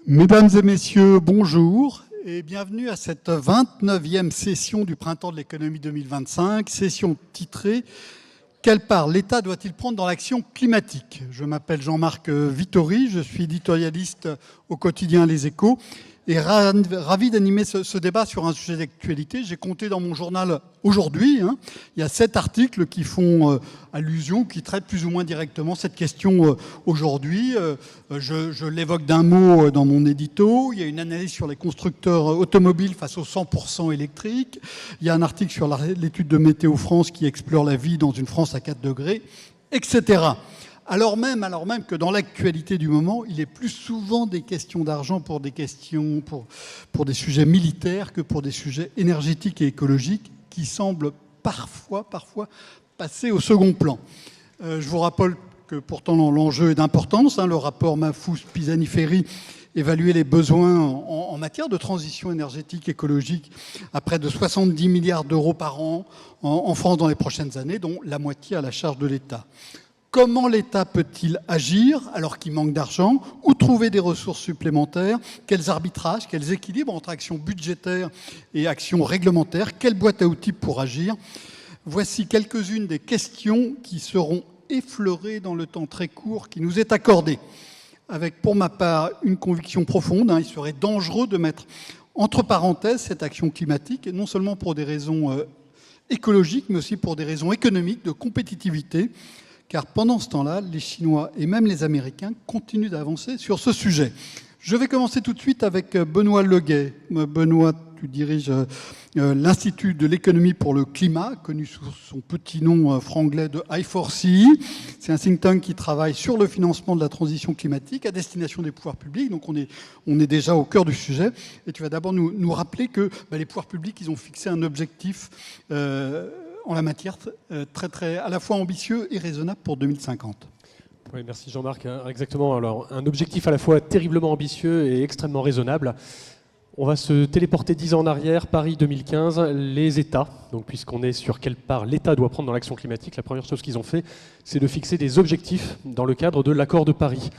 Mesdames et messieurs, bonjour et bienvenue à cette 29e session du Printemps de l'économie 2025, session titrée « Quelle part l'État doit-il prendre dans l'action climatique ?» Je m'appelle Jean-Marc Vittori, je suis éditorialiste au quotidien Les Échos et ravi d'animer ce débat sur un sujet d'actualité. J'ai compté dans mon journal aujourd'hui, il y a 7 articles qui font allusion, qui traitent plus ou moins directement cette question aujourd'hui. Je l'évoque d'un mot dans mon édito. Il y a une analyse sur les constructeurs automobiles face aux 100% électriques. Il y a un article sur l'étude de Météo France qui explore la vie dans une France à 4 degrés, etc. Alors même que dans l'actualité du moment, il est plus souvent des questions d'argent pour des sujets militaires que pour des sujets énergétiques et écologiques qui semblent parfois passer au second plan. Je vous rappelle que pourtant l'enjeu est d'importance. Le rapport Mahfouz-Pisani-Ferry évaluait les besoins en matière de transition énergétique écologique à près de 70 milliards d'euros par an en France dans les prochaines années, dont la moitié à la charge de l'État. Comment l'État peut-il agir alors qu'il manque d'argent ou trouver des ressources supplémentaires? Quels arbitrages, quels équilibres entre actions budgétaires et actions réglementaires? Quelle boîte à outils pour agir? Voici quelques-unes des questions qui seront effleurées dans le temps très court qui nous est accordé. Avec pour ma part une conviction profonde, il serait dangereux de mettre entre parenthèses cette action climatique, et non seulement pour des raisons écologiques, mais aussi pour des raisons économiques, de compétitivité. Car pendant ce temps-là, les Chinois et même les Américains continuent d'avancer sur ce sujet. Je vais commencer tout de suite avec Benoît Leguet. Benoît, tu diriges l'Institut de l'économie pour le climat, connu sous son petit nom franglais de I4CE. C'est un think tank qui travaille sur le financement de la transition climatique à destination des pouvoirs publics. Donc on est déjà au cœur du sujet. Et tu vas d'abord nous rappeler que les pouvoirs publics, ils ont fixé un objectif en la matière très à la fois ambitieux et raisonnable pour 2050. Oui, merci Jean-Marc. Exactement. Alors, un objectif à la fois terriblement ambitieux et extrêmement raisonnable. On va se téléporter 10 ans en arrière, Paris 2015, les États. Donc, puisqu'on est sur quelle part l'État doit prendre dans l'action climatique, la première chose qu'ils ont fait, c'est de fixer des objectifs dans le cadre de l'accord de Paris.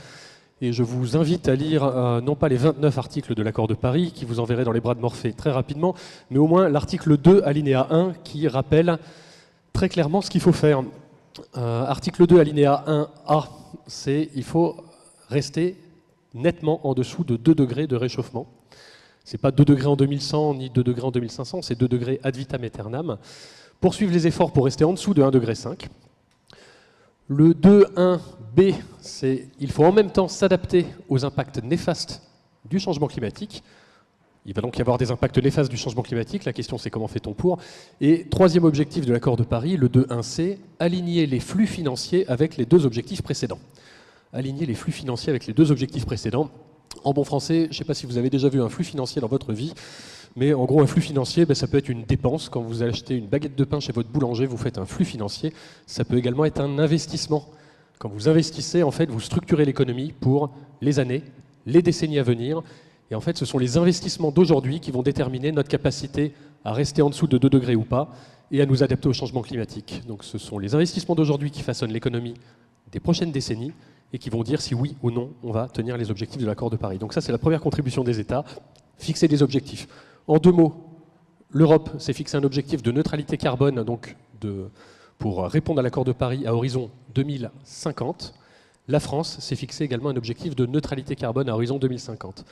Et je vous invite à lire non pas les 29 articles de l'accord de Paris, qui vous enverrez dans les bras de Morphée très rapidement, mais au moins l'article 2, alinéa 1, qui rappelle très clairement ce qu'il faut faire. Article 2, alinéa 1A, c'est il faut rester nettement en dessous de 2 degrés de réchauffement. Ce n'est pas 2 degrés en 2100 ni 2 degrés en 2500, c'est 2 degrés ad vitam aeternam. Poursuivre les efforts pour rester en dessous de 1,5 degré. Le 2.1b, c'est il faut en même temps s'adapter aux impacts néfastes du changement climatique. Il va donc y avoir des impacts néfastes du changement climatique. La question, c'est comment fait-on pour? Et troisième objectif de l'accord de Paris, le 2.1c, aligner les flux financiers avec les 2 objectifs précédents. Aligner les flux financiers avec les 2 objectifs précédents. En bon français, je ne sais pas si vous avez déjà vu un flux financier dans votre vie, mais en gros, un flux financier, ça peut être une dépense. Quand vous achetez une baguette de pain chez votre boulanger, vous faites un flux financier. Ça peut également être un investissement. Quand vous investissez, en fait, vous structurez l'économie pour les années, les décennies à venir. Et en fait, ce sont les investissements d'aujourd'hui qui vont déterminer notre capacité à rester en dessous de 2 degrés ou pas et à nous adapter au changement climatique. Donc ce sont les investissements d'aujourd'hui qui façonnent l'économie des prochaines décennies et qui vont dire si oui ou non on va tenir les objectifs de l'accord de Paris. Donc ça, c'est la première contribution des États, fixer des objectifs. En 2 mots, l'Europe s'est fixé un objectif de neutralité carbone donc pour répondre à l'accord de Paris à horizon 2050. La France s'est fixé également un objectif de neutralité carbone à horizon 2050.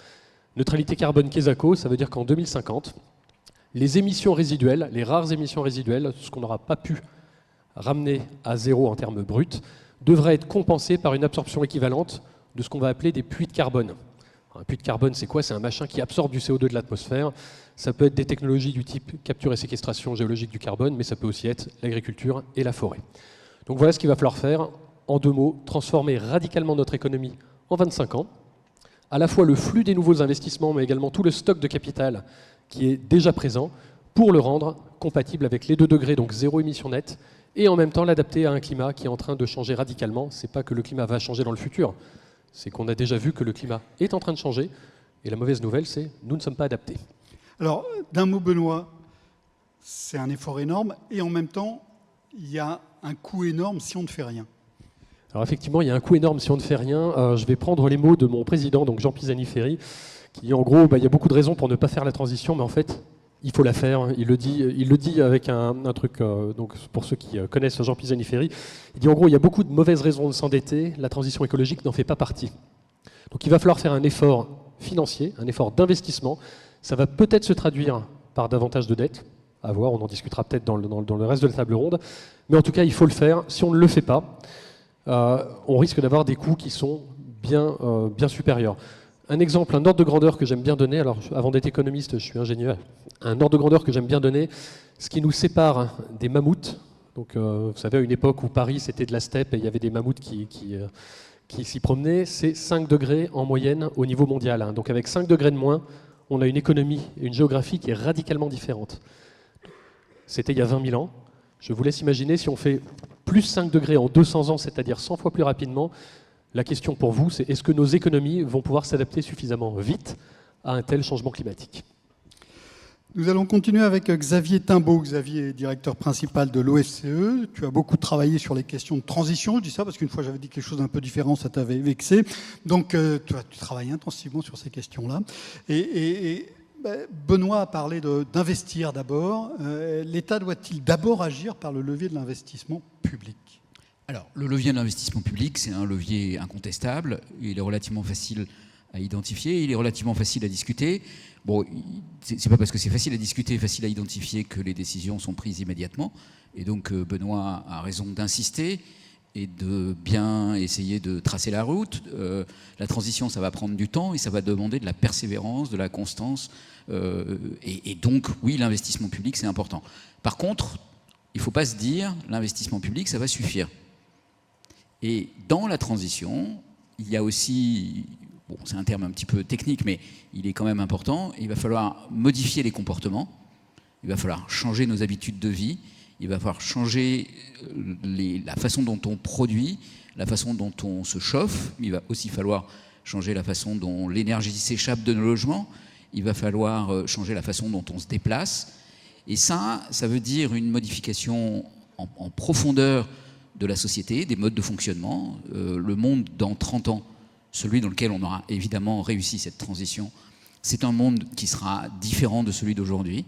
Neutralité carbone Quesaco, ça veut dire qu'en 2050, les émissions résiduelles, les rares émissions résiduelles, ce qu'on n'aura pas pu ramener à zéro en termes bruts, devraient être compensées par une absorption équivalente de ce qu'on va appeler des puits de carbone. Alors, un puits de carbone, c'est quoi? C'est un machin qui absorbe du CO2 de l'atmosphère. Ça peut être des technologies du type capture et séquestration géologique du carbone, mais ça peut aussi être l'agriculture et la forêt. Donc voilà ce qu'il va falloir faire. En 2 mots, transformer radicalement notre économie en 25 ans. À la fois le flux des nouveaux investissements, mais également tout le stock de capital qui est déjà présent, pour le rendre compatible avec les 2 degrés, donc 0 émission nette, et en même temps l'adapter à un climat qui est en train de changer radicalement. Ce n'est pas que le climat va changer dans le futur, c'est qu'on a déjà vu que le climat est en train de changer, et la mauvaise nouvelle, c'est nous ne sommes pas adaptés. Alors, d'un mot, Benoît, c'est un effort énorme, et en même temps, il y a un coût énorme si on ne fait rien. Alors effectivement, il y a un coût énorme si on ne fait rien. Je vais prendre les mots de mon président, donc Jean Pisani-Ferry, qui dit en gros, il y a beaucoup de raisons pour ne pas faire la transition, mais en fait, il faut la faire. Il le dit avec un truc, donc pour ceux qui connaissent Jean Pisani-Ferry, il dit en gros, il y a beaucoup de mauvaises raisons de s'endetter, la transition écologique n'en fait pas partie. Donc il va falloir faire un effort financier, un effort d'investissement. Ça va peut-être se traduire par davantage de dettes, à voir, on en discutera peut-être dans le reste de la table ronde, mais en tout cas, il faut le faire. Si on ne le fait pas, on risque d'avoir des coûts qui sont bien supérieurs. Un exemple, un ordre de grandeur que j'aime bien donner, alors avant d'être économiste, je suis ingénieur, un ordre de grandeur que j'aime bien donner, ce qui nous sépare des mammouths, donc vous savez, à une époque où Paris c'était de la steppe et il y avait des mammouths qui s'y promenaient, c'est 5 degrés en moyenne au niveau mondial. Donc avec 5 degrés de moins, on a une économie et une géographie qui est radicalement différente. C'était il y a 20 000 ans. Je vous laisse imaginer si on fait plus 5 degrés en 200 ans, c'est-à-dire 100 fois plus rapidement. La question pour vous, c'est est-ce que nos économies vont pouvoir s'adapter suffisamment vite à un tel changement climatique ? Nous allons continuer avec Xavier Timbaud. Xavier est directeur principal de l'OFCE. Tu as beaucoup travaillé sur les questions de transition. Je dis ça parce qu'une fois j'avais dit quelque chose d'un peu différent, ça t'avait vexé. Donc tu travailles intensivement sur ces questions-là. Benoît a parlé d'investir d'abord. L'État doit-il d'abord agir par le levier de l'investissement public ? Alors, le levier de l'investissement public, c'est un levier incontestable. Il est relativement facile à identifier, il est relativement facile à discuter. Bon, c'est pas parce que c'est facile à discuter, facile à identifier que les décisions sont prises immédiatement. Et donc, Benoît a raison d'insister et de bien essayer de tracer la route. La transition, ça va prendre du temps et ça va demander de la persévérance, de la constance. Et donc, oui, l'investissement public, c'est important. Par contre, il ne faut pas se dire l'investissement public, ça va suffire. Et dans la transition, il y a aussi, bon, c'est un terme un petit peu technique, mais il est quand même important, il va falloir modifier les comportements, il va falloir changer nos habitudes de vie, il va falloir changer la façon dont on produit, la façon dont on se chauffe, il va aussi falloir changer la façon dont l'énergie s'échappe de nos logements, il va falloir changer la façon dont on se déplace. Et ça veut dire une modification en profondeur de la société, des modes de fonctionnement. Le monde dans 30 ans, celui dans lequel on aura évidemment réussi cette transition, c'est un monde qui sera différent de celui d'aujourd'hui.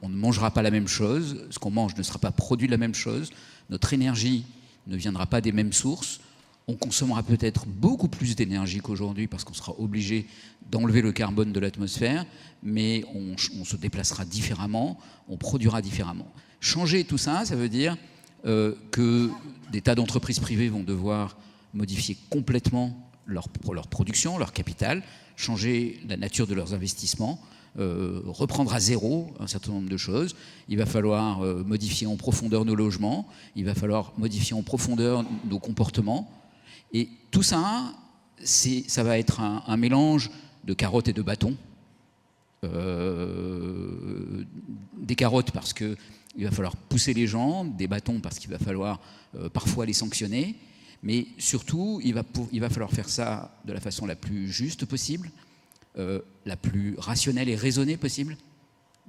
On ne mangera pas la même chose, ce qu'on mange ne sera pas produit de la même chose, notre énergie ne viendra pas des mêmes sources, on consommera peut-être beaucoup plus d'énergie qu'aujourd'hui parce qu'on sera obligé d'enlever le carbone de l'atmosphère, mais on se déplacera différemment, on produira différemment. Changer tout ça, ça veut dire que des tas d'entreprises privées vont devoir modifier complètement leur production, leur capital, changer la nature de leurs investissements, reprendre à zéro un certain nombre de choses. Il va falloir modifier en profondeur nos logements, il va falloir modifier en profondeur nos comportements. Et tout ça, ça va être un mélange de carottes et de bâtons. Des carottes parce qu'il va falloir pousser les gens, des bâtons parce qu'il va falloir parfois les sanctionner, mais surtout il va falloir faire ça de la façon la plus juste possible, la plus rationnelle et raisonnée possible.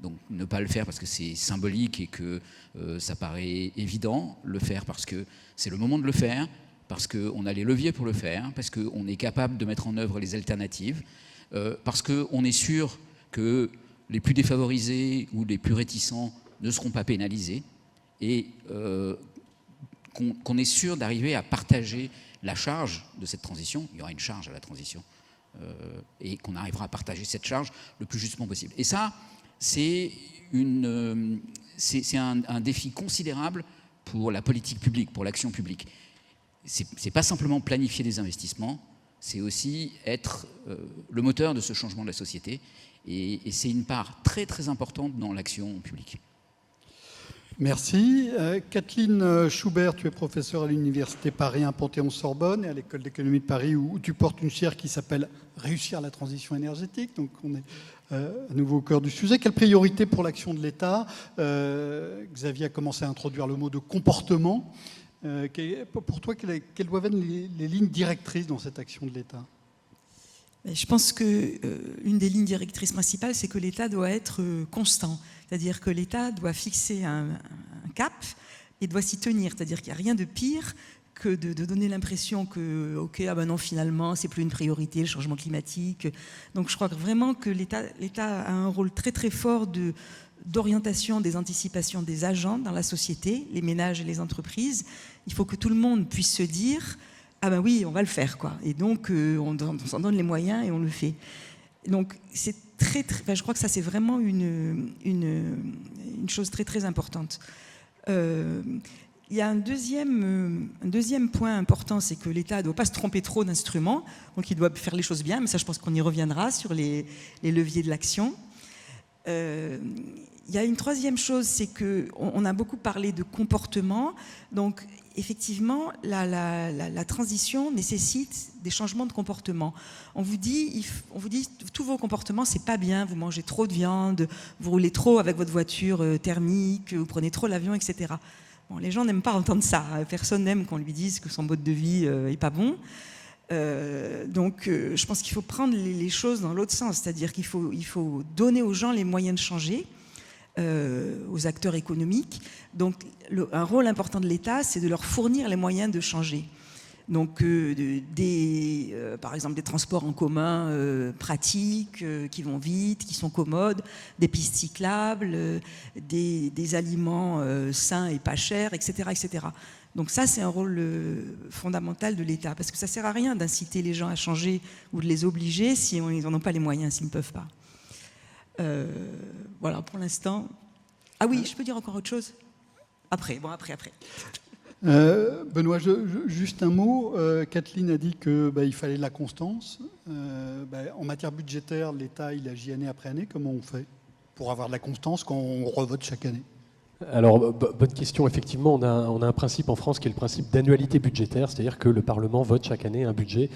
Donc ne pas le faire parce que c'est symbolique et que ça paraît évident, le faire parce que c'est le moment de le faire, parce qu'on a les leviers pour le faire, parce qu'on est capable de mettre en œuvre les alternatives, parce qu'on est sûr que les plus défavorisés ou les plus réticents ne seront pas pénalisés, et qu'on est sûr d'arriver à partager la charge de cette transition. Il y aura une charge à la transition, et qu'on arrivera à partager cette charge le plus justement possible. Et ça, c'est un défi considérable pour la politique publique, pour l'action publique. C'est pas simplement planifier des investissements, c'est aussi être le moteur de ce changement de la société. Et c'est une part très très importante dans l'action publique. Merci. Kathleen Schubert, tu es professeure à l'Université Paris 1 Panthéon-Sorbonne et à l'École d'économie de Paris où tu portes une chaire qui s'appelle « Réussir la transition énergétique ». Donc on est à nouveau au cœur du sujet. Quelle priorité pour l'action de l'État ? Xavier a commencé à introduire le mot de comportement. Pour toi, quelles doivent être les lignes directrices dans cette action de l'État ? Je pense qu'une des lignes directrices principales, c'est que l'État doit être constant. C'est-à-dire que l'État doit fixer un cap et doit s'y tenir. C'est-à-dire qu'il n'y a rien de pire que de donner l'impression que, ok, ah ben non, finalement, c'est plus une priorité, le changement climatique. Donc je crois vraiment que l'État a un rôle très très fort d'orientation, des anticipations des agents dans la société, les ménages et les entreprises. Il faut que tout le monde puisse se dire, ah ben oui, on va le faire, quoi. Et donc on s'en donne les moyens et on le fait. Donc c'est je crois que ça c'est vraiment une chose très très importante. Il y a un deuxième point important, c'est que l'État ne doit pas se tromper trop d'instruments, donc il doit faire les choses bien, mais ça je pense qu'on y reviendra sur les leviers de l'action. Il y a une troisième chose, c'est qu'on a beaucoup parlé de comportement, donc effectivement la transition nécessite des changements de comportement. On vous dit tous vos comportements c'est pas bien, vous mangez trop de viande, vous roulez trop avec votre voiture thermique, vous prenez trop l'avion, etc. Bon, les gens n'aiment pas entendre ça. Personne n'aime qu'on lui dise que son mode de vie est pas bon. Donc, je pense qu'il faut prendre les choses dans l'autre sens, c'est-à-dire qu'il faut donner aux gens les moyens de changer, aux acteurs économiques. Donc, un rôle important de l'État, c'est de leur fournir les moyens de changer. Donc, par exemple, des transports en commun pratiques, qui vont vite, qui sont commodes, des pistes cyclables, des aliments sains et pas chers, etc., etc. Donc ça, c'est un rôle fondamental de l'État, parce que ça ne sert à rien d'inciter les gens à changer ou de les obliger si ils n'en ont pas les moyens, s'ils ne peuvent pas. Voilà, pour l'instant. Ah oui, je peux dire encore autre chose ? Après. Benoît, juste un mot. Kathleen a dit qu'il fallait de la constance. En matière budgétaire, l'État il agit année après année. Comment on fait pour avoir de la constance quand on revote chaque année ? Alors, bonne question. Effectivement, on a un principe en France qui est le principe d'annualité budgétaire, c'est-à-dire que le Parlement vote chaque année un budget.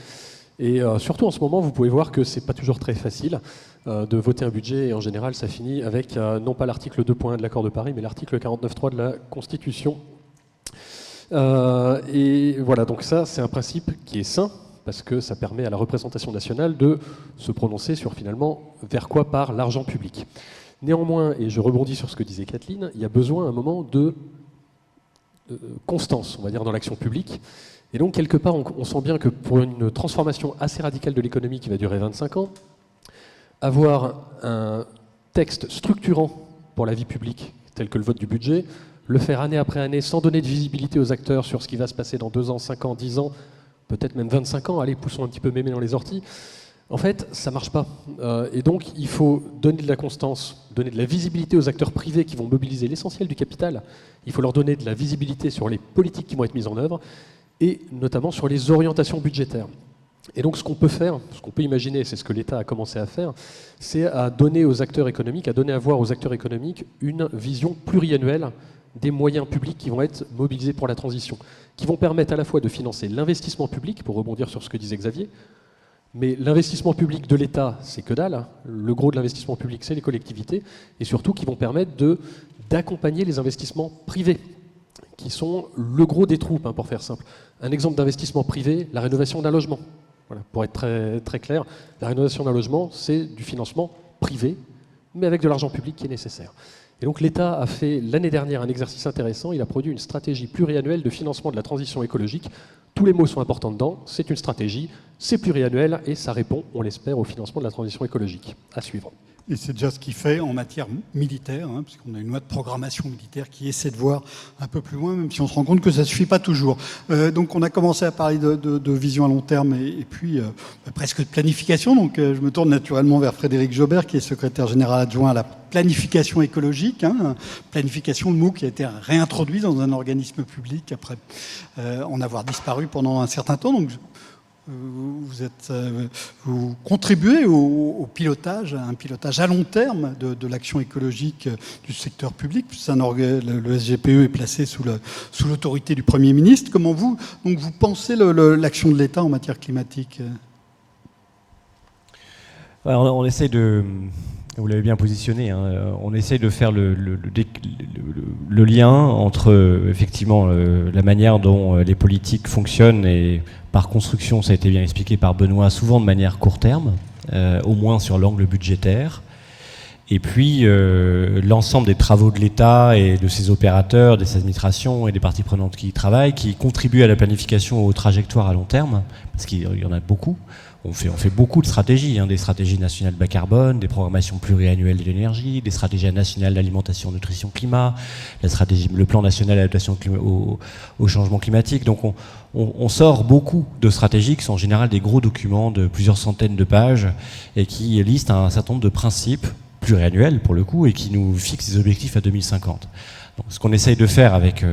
Et surtout en ce moment, vous pouvez voir que c'est pas toujours très facile de voter un budget. Et en général, ça finit avec non pas l'article 2.1 de l'accord de Paris, mais l'article 49.3 de la Constitution. Et voilà, donc ça, c'est un principe qui est sain, parce que ça permet à la représentation nationale de se prononcer sur finalement vers quoi part l'argent public. Néanmoins, et je rebondis sur ce que disait Kathleen, il y a besoin à un moment de constance, on va dire, dans l'action publique. Et donc, quelque part, on sent bien que pour une transformation assez radicale de l'économie qui va durer 25 ans, avoir un texte structurant pour la vie publique, tel que le vote du budget, le faire année après année sans donner de visibilité aux acteurs sur ce qui va se passer dans 2 ans, 5 ans, 10 ans, peut-être même 25 ans, allez, poussons un petit peu mémé dans les orties, en fait, ça ne marche pas. Et donc, il faut donner de la constance, donner de la visibilité aux acteurs privés qui vont mobiliser l'essentiel du capital. Il faut leur donner de la visibilité sur les politiques qui vont être mises en œuvre, et notamment sur les orientations budgétaires. Et donc ce qu'on peut faire, ce qu'on peut imaginer, c'est ce que l'État a commencé à faire, c'est à donner aux acteurs économiques, à donner à voir aux acteurs économiques une vision pluriannuelle des moyens publics qui vont être mobilisés pour la transition, qui vont permettre à la fois de financer l'investissement public, pour rebondir sur ce que disait Xavier, mais l'investissement public de l'État, c'est que dalle. Le gros de l'investissement public, c'est les collectivités, et surtout qui vont permettre d'accompagner les investissements privés, qui sont le gros des troupes, pour faire simple. Un exemple d'investissement privé, la rénovation d'un logement. Voilà, pour être très, très clair, la rénovation d'un logement, c'est du financement privé, mais avec de l'argent public qui est nécessaire. Et donc l'État a fait l'année dernière un exercice intéressant, il a produit une stratégie pluriannuelle de financement de la transition écologique. Tous les mots sont importants dedans, c'est une stratégie, c'est pluriannuel et ça répond, on l'espère, au financement de la transition écologique. À suivre. Et c'est déjà ce qu'il fait en matière militaire, puisqu'on a une loi de programmation militaire qui essaie de voir un peu plus loin, même si on se rend compte que ça ne suffit pas toujours. Donc on a commencé à parler de vision à long terme et puis presque de planification. Donc je me tourne naturellement vers Frédéric Jobert, qui est secrétaire général adjoint à la planification écologique. Planification, le mot qui a été réintroduit dans un organisme public après en avoir disparu pendant un certain temps. Donc vous contribuez au pilotage, à un pilotage à long terme de l'action écologique du secteur public. Le SGPE est placé sous l'autorité du Premier ministre. Comment vous pensez l'action de l'État en matière climatique ? On essaie de... Vous l'avez bien positionné, on essaie de faire le lien entre effectivement la manière dont les politiques fonctionnent et par construction, ça a été bien expliqué par Benoît, souvent de manière court terme, au moins sur l'angle budgétaire, et puis l'ensemble des travaux de l'État et de ses opérateurs, des administrations et des parties prenantes qui y travaillent, qui contribuent à la planification aux trajectoires à long terme, parce qu'il y en a beaucoup. On fait beaucoup de stratégies, des stratégies nationales bas carbone, des programmations pluriannuelles de l'énergie, des stratégies nationales d'alimentation, nutrition, climat, le plan national d'adaptation au changement climatique. Donc on sort beaucoup de stratégies qui sont en général des gros documents de plusieurs centaines de pages et qui listent un certain nombre de principes pluriannuels pour le coup et qui nous fixent des objectifs à 2050. Donc, ce qu'on essaye de faire avec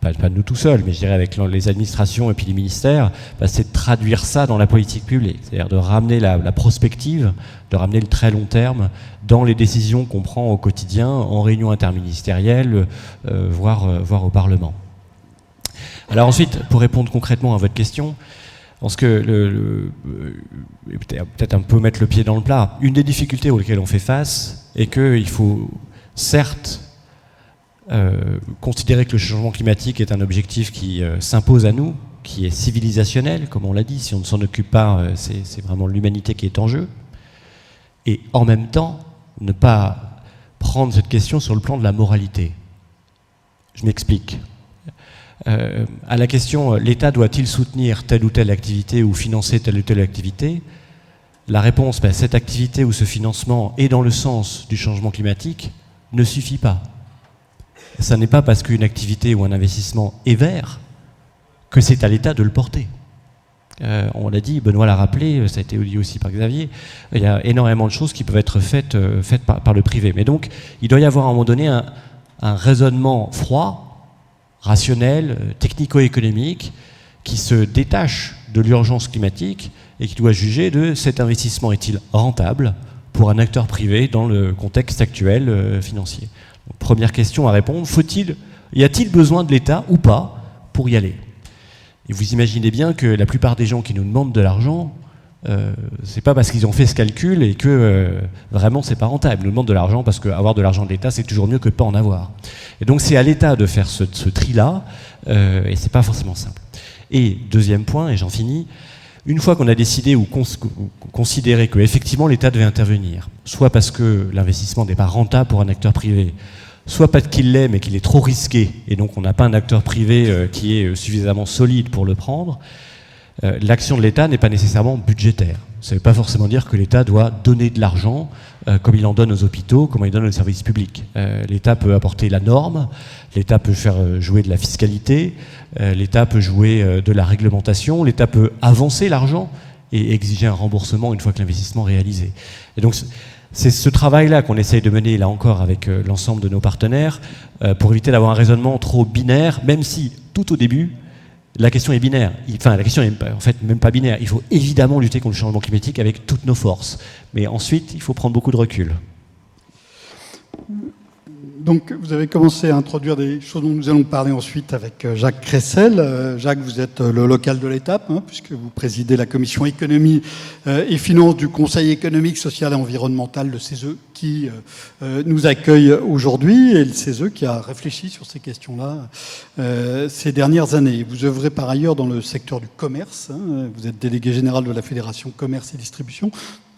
pas nous tout seuls, mais je dirais avec les administrations et puis les ministères, c'est de traduire ça dans la politique publique, c'est-à-dire de ramener la prospective, de ramener le très long terme dans les décisions qu'on prend au quotidien, en réunion interministérielle, voire au Parlement. Alors ensuite, pour répondre concrètement à votre question, je pense que peut-être un peu mettre le pied dans le plat, une des difficultés auxquelles on fait face est qu'il faut certes considérer que le changement climatique est un objectif qui s'impose à nous, qui est civilisationnel, comme on l'a dit. Si on ne s'en occupe pas, c'est vraiment l'humanité qui est en jeu. Et en même temps, ne pas prendre cette question sur le plan de la moralité. Je m'explique. À la question « l'État doit-il soutenir telle ou telle activité ou financer telle ou telle activité ?» La réponse « cette activité ou ce financement est dans le sens du changement climatique » ne suffit pas. Ça n'est pas parce qu'une activité ou un investissement est vert que c'est à l'État de le porter. On l'a dit, Benoît l'a rappelé, ça a été dit aussi par Xavier, il y a énormément de choses qui peuvent être faites par le privé. Mais donc, il doit y avoir à un moment donné un raisonnement froid, rationnel, technico-économique, qui se détache de l'urgence climatique et qui doit juger de cet investissement est-il rentable pour un acteur privé dans le contexte actuel financier. Donc, première question à répondre, y a-t-il besoin de l'État ou pas pour y aller? Et vous imaginez bien que la plupart des gens qui nous demandent de l'argent, c'est pas parce qu'ils ont fait ce calcul et que vraiment c'est pas rentable. Ils nous demandent de l'argent parce qu'avoir de l'argent de l'État c'est toujours mieux que de pas en avoir. Et donc c'est à l'État de faire ce tri-là et c'est pas forcément simple. Et deuxième point, et j'en finis, une fois qu'on a décidé ou considéré qu'effectivement l'État devait intervenir, soit parce que l'investissement n'est pas rentable pour un acteur privé, soit pas qu'il l'est mais qu'il est trop risqué et donc on n'a pas un acteur privé qui est suffisamment solide pour le prendre, l'action de l'État n'est pas nécessairement budgétaire. Ça ne veut pas forcément dire que l'État doit donner de l'argent comme il en donne aux hôpitaux, comme il donne aux services publics. L'État peut apporter la norme, l'État peut faire jouer de la fiscalité, l'État peut jouer de la réglementation, l'État peut avancer l'argent et exiger un remboursement une fois que l'investissement est réalisé. Et donc c'est ce travail-là qu'on essaye de mener, là encore, avec l'ensemble de nos partenaires, pour éviter d'avoir un raisonnement trop binaire, même si, tout au début, la question est binaire. Enfin, la question est en fait même pas binaire. Il faut évidemment lutter contre le changement climatique avec toutes nos forces. Mais ensuite, il faut prendre beaucoup de recul. Donc, vous avez commencé à introduire des choses dont nous allons parler ensuite avec Jacques Cressel. Jacques, vous êtes le local de l'étape, puisque vous présidez la commission économie et finances du Conseil économique, social et environnemental, le CESE, qui nous accueille aujourd'hui, et le CESE qui a réfléchi sur ces questions-là ces dernières années. Vous œuvrez par ailleurs dans le secteur du commerce. Vous êtes délégué général de la Fédération Commerce et Distribution.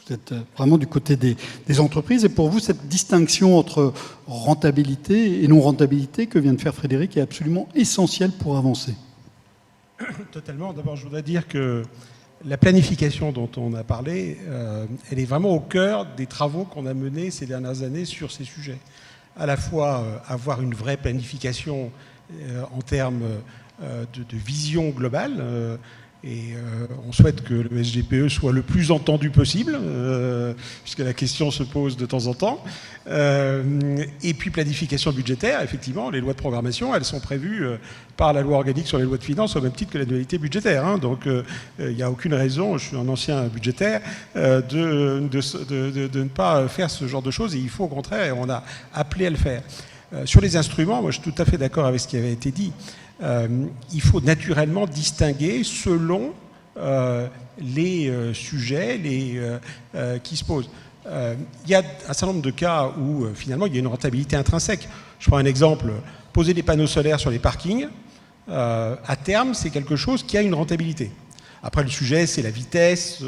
Vous êtes vraiment du côté des entreprises. Et pour vous, cette distinction entre rentabilité et non-rentabilité que vient de faire Frédéric est absolument essentielle pour avancer. Totalement. D'abord, je voudrais dire que la planification dont on a parlé, elle est vraiment au cœur des travaux qu'on a menés ces dernières années sur ces sujets. À la fois avoir une vraie planification en termes de vision globale, et on souhaite que le SGPE soit le plus entendu possible, puisque la question se pose de temps en temps. Et puis planification budgétaire, effectivement, les lois de programmation, elles sont prévues par la loi organique sur les lois de finances au même titre que l'annualité budgétaire. Donc il n'y a aucune raison, je suis un ancien budgétaire, de ne pas faire ce genre de choses. Et il faut au contraire, on a appelé à le faire. Sur les instruments, moi je suis tout à fait d'accord avec ce qui avait été dit. Il faut naturellement distinguer selon les sujets qui se posent. Il y a un certain nombre de cas où finalement il y a une rentabilité intrinsèque. Je prends un exemple, poser des panneaux solaires sur les parkings, à terme c'est quelque chose qui a une rentabilité. Après, le sujet, c'est la vitesse,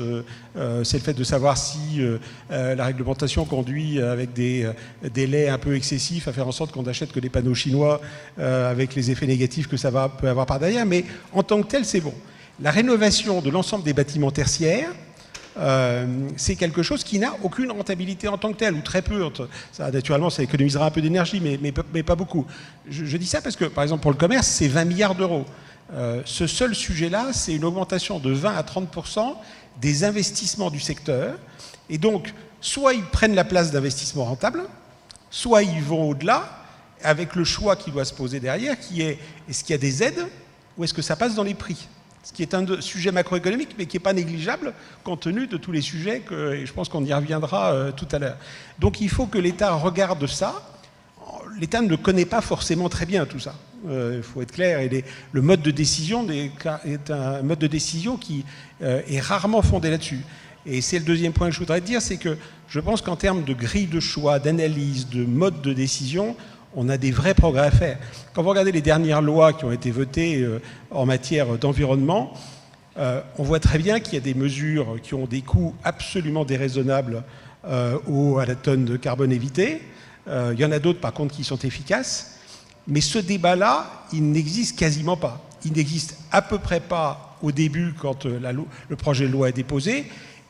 c'est le fait de savoir si la réglementation conduit avec des délais un peu excessifs à faire en sorte qu'on n'achète que des panneaux chinois avec les effets négatifs que ça peut avoir par derrière. Mais en tant que tel, c'est bon. La rénovation de l'ensemble des bâtiments tertiaires, c'est quelque chose qui n'a aucune rentabilité en tant que tel, ou très peu. Ça, naturellement, ça économisera un peu d'énergie, mais pas beaucoup. Je dis ça parce que, par exemple, pour le commerce, c'est 20 milliards d'euros. Ce seul sujet-là, c'est une augmentation de 20 à 30% des investissements du secteur. Et donc, soit ils prennent la place d'investissement rentable, soit ils vont au-delà, avec le choix qui doit se poser derrière, qui est, est-ce qu'il y a des aides, ou est-ce que ça passe dans les prix ? Ce qui est un sujet macroéconomique, mais qui n'est pas négligeable, compte tenu de tous les sujets, et je pense qu'on y reviendra tout à l'heure. Donc il faut que l'État regarde ça. L'État ne connaît pas forcément très bien tout ça. Il faut être clair. Et le mode de décision est un mode de décision qui est rarement fondé là-dessus. Et c'est le deuxième point que je voudrais dire, c'est que je pense qu'en termes de grille de choix, d'analyse, de mode de décision, on a des vrais progrès à faire. Quand vous regardez les dernières lois qui ont été votées en matière d'environnement, on voit très bien qu'il y a des mesures qui ont des coûts absolument déraisonnables à la tonne de carbone évité. Il y en a d'autres, par contre, qui sont efficaces. Mais ce débat-là, il n'existe quasiment pas. Il n'existe à peu près pas au début, quand le projet de loi est déposé.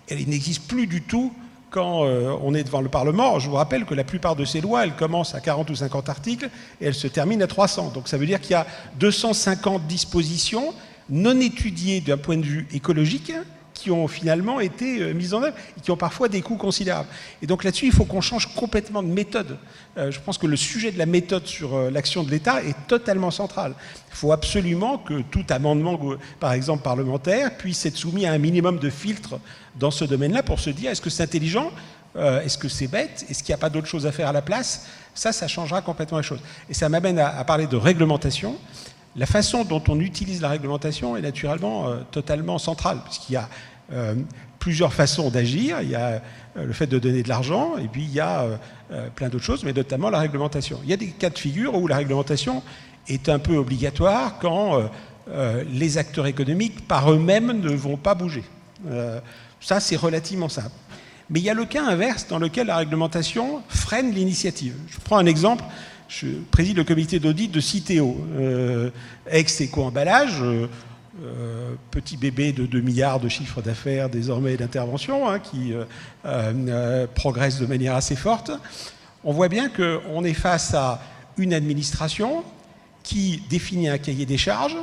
Et il n'existe plus du tout quand on est devant le Parlement. Je vous rappelle que la plupart de ces lois, elles commencent à 40 ou 50 articles et elles se terminent à 300. Donc ça veut dire qu'il y a 250 dispositions non étudiées d'un point de vue écologique qui ont finalement été mises en œuvre et qui ont parfois des coûts considérables. Et donc là-dessus, il faut qu'on change complètement de méthode. Je pense que le sujet de la méthode sur l'action de l'État est totalement central. Il faut absolument que tout amendement, par exemple parlementaire, puisse être soumis à un minimum de filtres dans ce domaine-là pour se dire est-ce que c'est intelligent, est-ce que c'est bête, est-ce qu'il n'y a pas d'autre chose à faire à la place. Ça changera complètement la chose. Et ça m'amène à parler de réglementation. La façon dont on utilise la réglementation est naturellement totalement centrale, puisqu'il y a plusieurs façons d'agir. Il y a le fait de donner de l'argent, et puis il y a plein d'autres choses, mais notamment la réglementation. Il y a des cas de figure où la réglementation est un peu obligatoire quand les acteurs économiques, par eux-mêmes, ne vont pas bouger. Ça, c'est relativement simple. Mais il y a le cas inverse dans lequel la réglementation freine l'initiative. Je prends un exemple. Je préside le comité d'audit de Citeo, ex-éco-emballage, petit bébé de 2 milliards de chiffre d'affaires désormais d'intervention, qui progresse de manière assez forte. On voit bien qu'on est face à une administration qui définit un cahier des charges,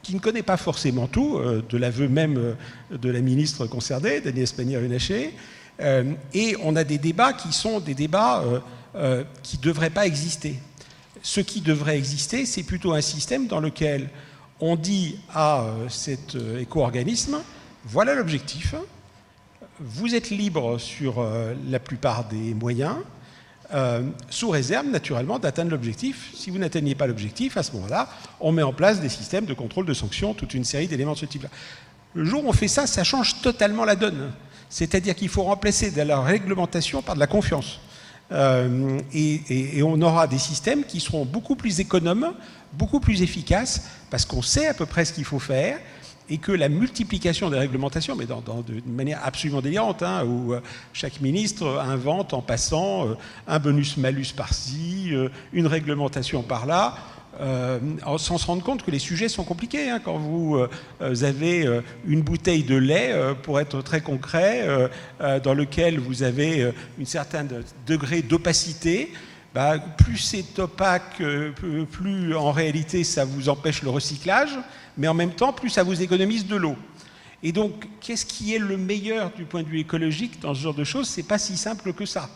qui ne connaît pas forcément tout, de l'aveu même de la ministre concernée, d'Agnès Pannier-Runacher, et on a des débats qui sont des débats qui ne devraient pas exister. Ce qui devrait exister, c'est plutôt un système dans lequel on dit à cet éco-organisme, voilà l'objectif, vous êtes libre sur la plupart des moyens, sous réserve naturellement d'atteindre l'objectif. Si vous n'atteignez pas l'objectif, à ce moment-là, on met en place des systèmes de contrôle de sanctions, toute une série d'éléments de ce type-là. Le jour où on fait ça, ça change totalement la donne. C'est-à-dire qu'il faut remplacer de la réglementation par de la confiance. Et on aura des systèmes qui seront beaucoup plus économes, beaucoup plus efficaces, parce qu'on sait à peu près ce qu'il faut faire, et que la multiplication des réglementations, mais de manière absolument délirante, où chaque ministre invente en passant un bonus-malus par-ci, une réglementation par-là, sans se rendre compte que les sujets sont compliqués. Quand vous avez une bouteille de lait, pour être très concret, dans lequel vous avez un certain degré d'opacité, plus c'est opaque, plus en réalité ça vous empêche le recyclage, mais en même temps, plus ça vous économise de l'eau. Et donc, qu'est-ce qui est le meilleur du point de vue écologique dans ce genre de choses? C'est pas si simple que ça.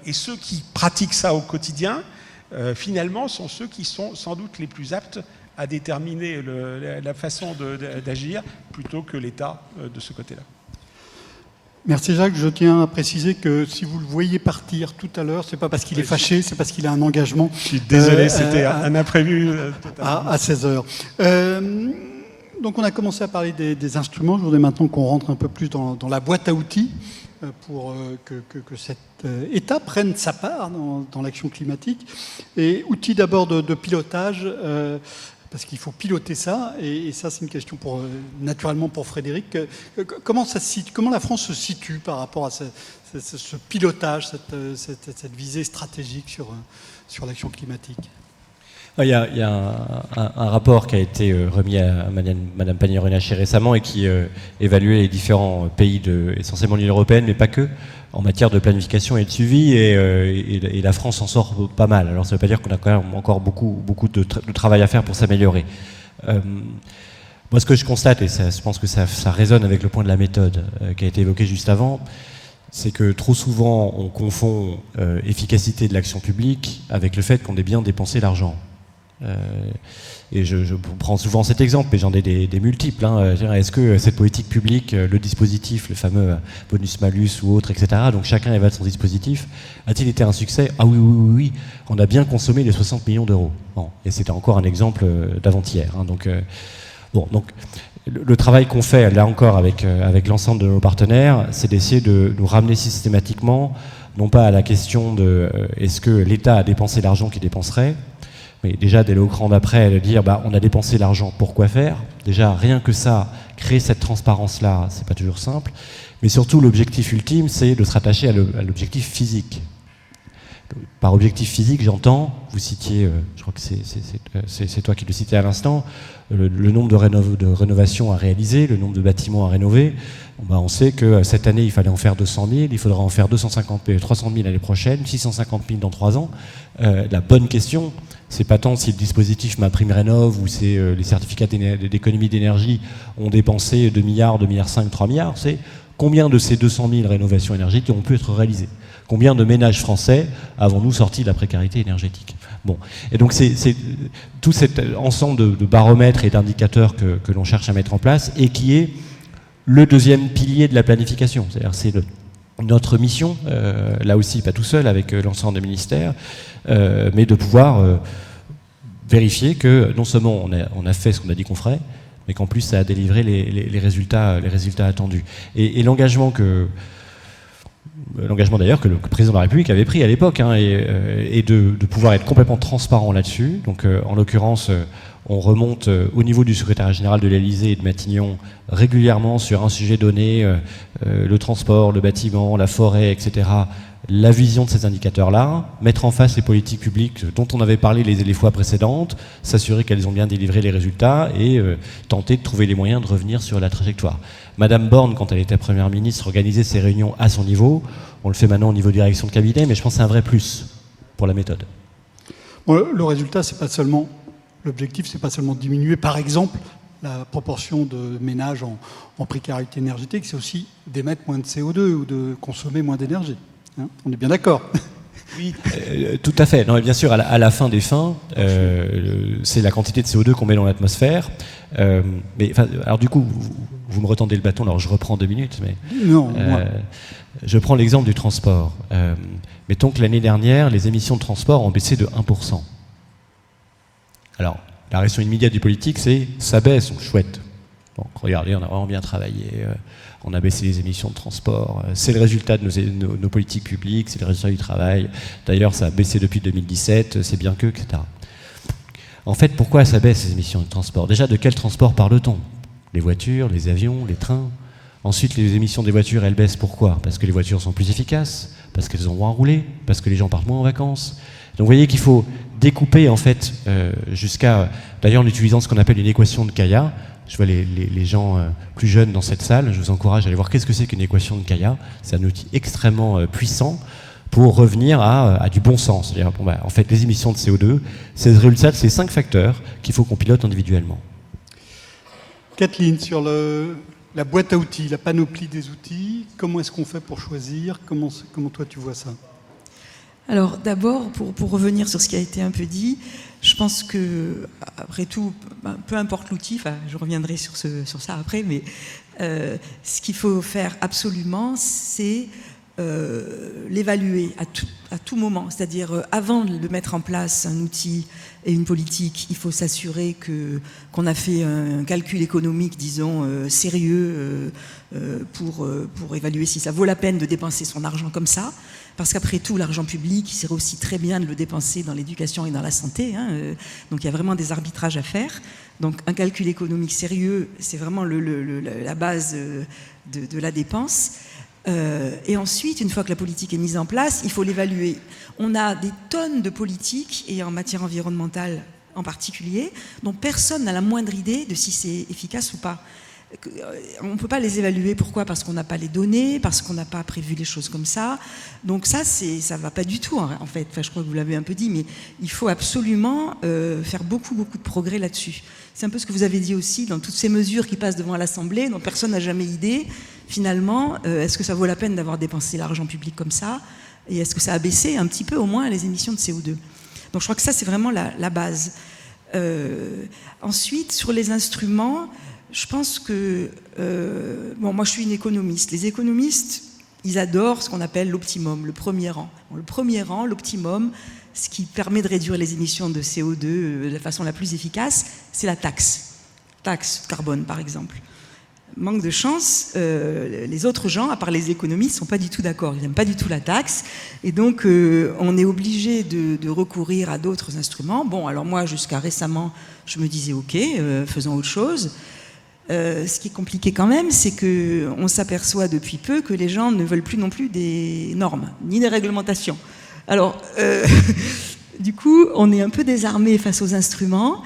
Et ceux qui pratiquent ça au quotidien, finalement, sont ceux qui sont sans doute les plus aptes à déterminer la façon d'agir plutôt que l'État de ce côté-là. Merci Jacques. Je tiens à préciser que si vous le voyez partir tout à l'heure, c'est pas parce qu'il est fâché, c'est parce qu'il a un engagement. Je suis désolé, c'était un imprévu. À 16h. Donc on a commencé à parler des instruments. Je voudrais maintenant qu'on rentre un peu plus dans la boîte à outils pour que cet État prenne sa part dans l'action climatique. Et outils d'abord de pilotage. parce qu'il faut piloter ça, et ça c'est une question naturellement pour Frédéric. Comment la France se situe par rapport à ce pilotage, cette visée stratégique sur l'action climatique? Il y a un rapport qui a été remis à Madame Pannier-Runacher récemment et qui évaluait les différents pays, essentiellement de l'Union européenne, mais pas que, en matière de planification et de suivi, et la France en sort pas mal. Alors ça ne veut pas dire qu'on a quand même encore beaucoup de travail à faire pour s'améliorer. Moi, ce que je constate, et je pense que ça résonne avec le point de la méthode qui a été évoqué juste avant, c'est que trop souvent, on confond efficacité de l'action publique avec le fait qu'on ait bien dépensé l'argent. Et je prends souvent cet exemple, mais j'en ai des multiples. Est-ce que cette politique publique, le dispositif, le fameux bonus-malus ou autre, etc., donc chacun évalue son dispositif, a-t-il été un succès? Ah oui, on a bien consommé les 60 millions d'euros. Bon, et c'était encore un exemple d'avant-hier. Donc le travail qu'on fait, là encore, avec l'ensemble de nos partenaires, c'est d'essayer de nous ramener systématiquement, non pas à la question de est-ce que l'État a dépensé l'argent qu'il dépenserait, mais déjà d'aller au cran d'après, de dire on a dépensé l'argent, pour quoi faire? Déjà, rien que ça, créer cette transparence-là, c'est pas toujours simple. Mais surtout, l'objectif ultime, c'est de se rattacher à l'objectif physique. Par objectif physique, j'entends, vous citiez, je crois que c'est toi qui le citais à l'instant, le nombre de rénovations à réaliser, le nombre de bâtiments à rénover. On sait que cette année, il fallait en faire 200 000, il faudra en faire 300 000 l'année prochaine, 650 000 dans 3 ans. La bonne question, c'est pas tant si le dispositif MaPrimeRénov' ou c'est les certificats d'économie d'énergie ont dépensé 2 milliards, 2,5 milliards, 3 milliards, c'est combien de ces 200 000 rénovations énergétiques ont pu être réalisées? Combien de ménages français avons-nous sorti de la précarité énergétique? Bon. Et donc c'est tout cet ensemble de baromètres et d'indicateurs que l'on cherche à mettre en place et qui est le deuxième pilier de la planification. C'est-à-dire c'est notre mission, là aussi pas tout seul avec l'ensemble des ministères, mais de pouvoir vérifier que non seulement on a fait ce qu'on a dit qu'on ferait, mais qu'en plus ça a délivré les résultats attendus. Et l'engagement d'ailleurs que le président de la République avait pris à l'époque, et de pouvoir être complètement transparent là-dessus. Donc en l'occurrence, on remonte au niveau du secrétariat général de l'Élysée et de Matignon régulièrement sur un sujet donné, le transport, le bâtiment, la forêt, etc., la vision de ces indicateurs-là, mettre en face les politiques publiques dont on avait parlé les fois précédentes, s'assurer qu'elles ont bien délivré les résultats et tenter de trouver les moyens de revenir sur la trajectoire. Madame Borne, quand elle était Première ministre, organisait ses réunions à son niveau. On le fait maintenant au niveau direction de cabinet, mais je pense que c'est un vrai plus pour la méthode. Bon, le résultat, c'est pas seulement l'objectif, c'est pas seulement diminuer, par exemple, la proportion de ménages en précarité énergétique, c'est aussi d'émettre moins de CO2 ou de consommer moins d'énergie. On est bien d'accord. Oui, tout à fait. Non, mais bien sûr, à la fin des fins, c'est la quantité de CO2 qu'on met dans l'atmosphère. Alors du coup, vous me retendez le bâton, alors je reprends 2 minutes. Mais, non, je prends l'exemple du transport. Mettons que l'année dernière, les émissions de transport ont baissé de 1%. Alors, la réaction immédiate du politique, c'est ça baisse, chouette. Bon, regardez, on a vraiment bien travaillé. On a baissé les émissions de transport. C'est le résultat de nos politiques publiques, c'est le résultat du travail. D'ailleurs, ça a baissé depuis 2017, c'est bien que, etc. En fait, pourquoi ça baisse, ces émissions de transport? Déjà, de quel transport parle-t-on? Les voitures, les avions, les trains. Ensuite, les émissions des voitures, elles baissent pourquoi? Parce que les voitures sont plus efficaces, parce qu'elles ont moins roulé, parce que les gens partent moins en vacances. Donc vous voyez qu'il faut découper, en fait, jusqu'à... D'ailleurs, en utilisant ce qu'on appelle une équation de Kaya. Je vois les gens plus jeunes dans cette salle, je vous encourage à aller voir qu'est-ce que c'est qu'une équation de Kaya. C'est un outil extrêmement puissant pour revenir à du bon sens. C'est-à-dire, en fait, les émissions de CO2, c'est le résultat de ces 5 facteurs qu'il faut qu'on pilote individuellement. Kathleen, sur la boîte à outils, la panoplie des outils, comment est-ce qu'on fait pour choisir? Comment toi tu vois ça? Alors d'abord, pour revenir sur ce qui a été un peu dit, je pense que, après tout, peu importe l'outil, je reviendrai sur ça après, mais ce qu'il faut faire absolument, c'est l'évaluer à tout moment. C'est-à-dire, avant de mettre en place un outil et une politique, il faut s'assurer qu'on a fait un calcul économique, disons, sérieux pour évaluer si ça vaut la peine de dépenser son argent comme ça. Parce qu'après tout, l'argent public, il serait aussi très bien de le dépenser dans l'éducation et dans la santé. Donc il y a vraiment des arbitrages à faire. Donc un calcul économique sérieux, c'est vraiment la base de la dépense. Et ensuite, une fois que la politique est mise en place, il faut l'évaluer. On a des tonnes de politiques, et en matière environnementale en particulier, dont personne n'a la moindre idée de si c'est efficace ou pas. On ne peut pas les évaluer. Pourquoi ? Parce qu'on n'a pas les données, parce qu'on n'a pas prévu les choses comme ça. Donc ça ne va pas du tout, en fait. Enfin, je crois que vous l'avez un peu dit, mais il faut absolument faire beaucoup de progrès là-dessus. C'est un peu ce que vous avez dit aussi dans toutes ces mesures qui passent devant l'Assemblée, dont personne n'a jamais idée. Finalement, est-ce que ça vaut la peine d'avoir dépensé l'argent public comme ça ? Et est-ce que ça a baissé un petit peu au moins les émissions de CO2 ? Donc je crois que ça, c'est vraiment la base. Ensuite, sur les instruments, je pense que... moi, je suis une économiste. Les économistes, ils adorent ce qu'on appelle l'optimum, le premier rang. Bon, le premier rang, l'optimum, ce qui permet de réduire les émissions de CO2 de la façon la plus efficace, c'est la taxe. Taxe carbone, par exemple. Manque de chance, les autres gens, à part les économistes, ne sont pas du tout d'accord. Ils n'aiment pas du tout la taxe. Et donc, on est obligé de recourir à d'autres instruments. Bon, alors moi, jusqu'à récemment, je me disais, OK, faisons autre chose. Ce qui est compliqué quand même, c'est qu'on s'aperçoit depuis peu que les gens ne veulent plus non plus des normes, ni des réglementations. Alors, du coup, on est un peu désarmé face aux instruments.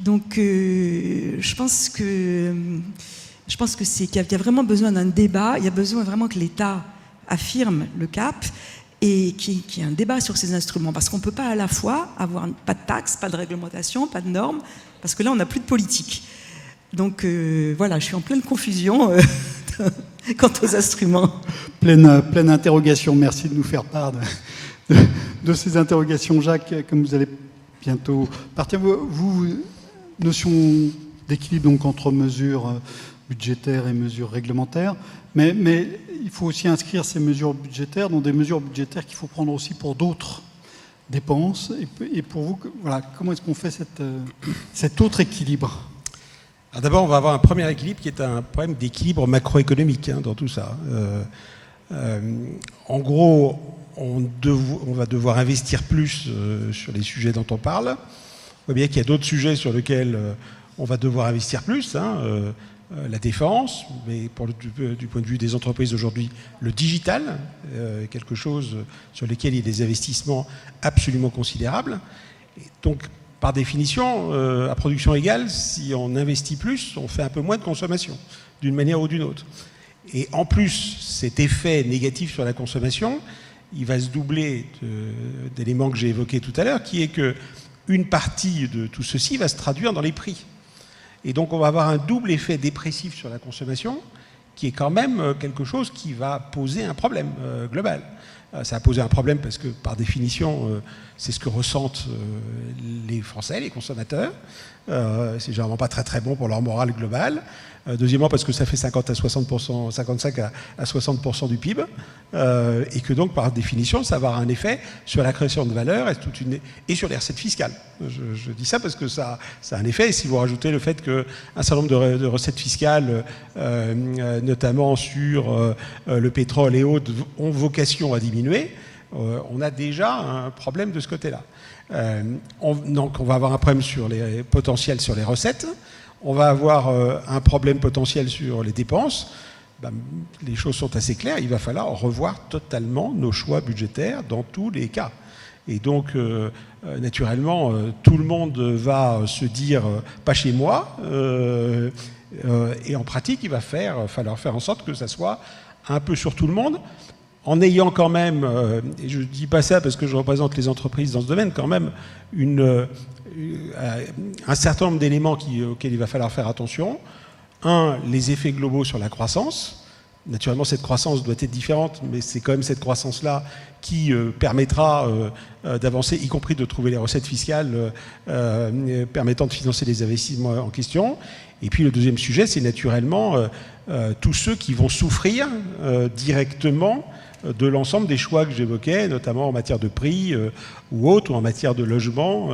Donc, je pense qu'il y a vraiment besoin d'un débat. Il y a besoin vraiment que l'État affirme le cap et qu'il y ait un débat sur ces instruments. Parce qu'on ne peut pas à la fois avoir pas de taxes, pas de réglementation, pas de normes, parce que là, on n'a plus de politique. Donc voilà, je suis en pleine confusion quant aux instruments. Pleine interrogation. Merci de nous faire part de ces interrogations, Jacques, comme vous allez bientôt partir. Vous notion d'équilibre donc entre mesures budgétaires et mesures réglementaires, mais il faut aussi inscrire ces mesures budgétaires dans des mesures budgétaires qu'il faut prendre aussi pour d'autres dépenses. Et pour vous, voilà, comment est-ce qu'on fait cet autre équilibre ? Alors d'abord, on va avoir un premier équilibre qui est un problème d'équilibre macroéconomique dans tout ça. En gros, on va devoir investir plus sur les sujets dont on parle. On voit bien qu'il y a d'autres sujets sur lesquels on va devoir investir plus. La défense, mais du point de vue des entreprises aujourd'hui, le digital, quelque chose sur lequel il y a des investissements absolument considérables. Et donc, par définition, à production égale, si on investit plus, on fait un peu moins de consommation, d'une manière ou d'une autre. Et en plus, cet effet négatif sur la consommation, il va se doubler d'éléments que j'ai évoqués tout à l'heure, qui est qu'une partie de tout ceci va se traduire dans les prix. Et donc on va avoir un double effet dépressif sur la consommation, qui est quand même quelque chose qui va poser un problème global. Ça a posé un problème parce que, par définition, c'est ce que ressentent les Français, les consommateurs. C'est généralement pas très très bon pour leur morale globale. Deuxièmement, parce que ça fait 55 à 60% du PIB, et que donc, par définition, ça va avoir un effet sur la création de valeur et sur les recettes fiscales. Je dis ça parce que ça a un effet. Et si vous rajoutez le fait qu'un certain nombre de recettes fiscales, notamment sur le pétrole et autres, ont vocation à diminuer, on a déjà un problème de ce côté-là. Donc on va avoir un problème potentiel sur les recettes. On va avoir un problème potentiel sur les dépenses. Les choses sont assez claires. Il va falloir revoir totalement nos choix budgétaires dans tous les cas. Et donc, naturellement, tout le monde va se dire « pas chez moi ». Et en pratique, il va falloir faire en sorte que ça soit un peu sur tout le monde, en ayant quand même, et je ne dis pas ça parce que je représente les entreprises dans ce domaine, quand même un certain nombre d'éléments auxquels il va falloir faire attention. Les effets globaux sur la croissance. Naturellement, cette croissance doit être différente, mais c'est quand même cette croissance-là qui permettra d'avancer, y compris de trouver les recettes fiscales permettant de financer les investissements en question. Et puis le deuxième sujet, c'est naturellement tous ceux qui vont souffrir directement de l'ensemble des choix que j'évoquais, notamment en matière de prix ou autre, ou en matière de logement.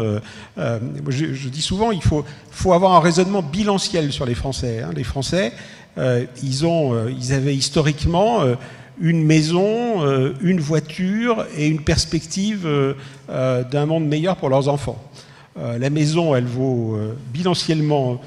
Je dis souvent, il faut avoir un raisonnement bilanciel sur les Français. Hein. Les Français, ils avaient historiquement une maison, une voiture et une perspective d'un monde meilleur pour leurs enfants. La maison, elle vaut bilanciellement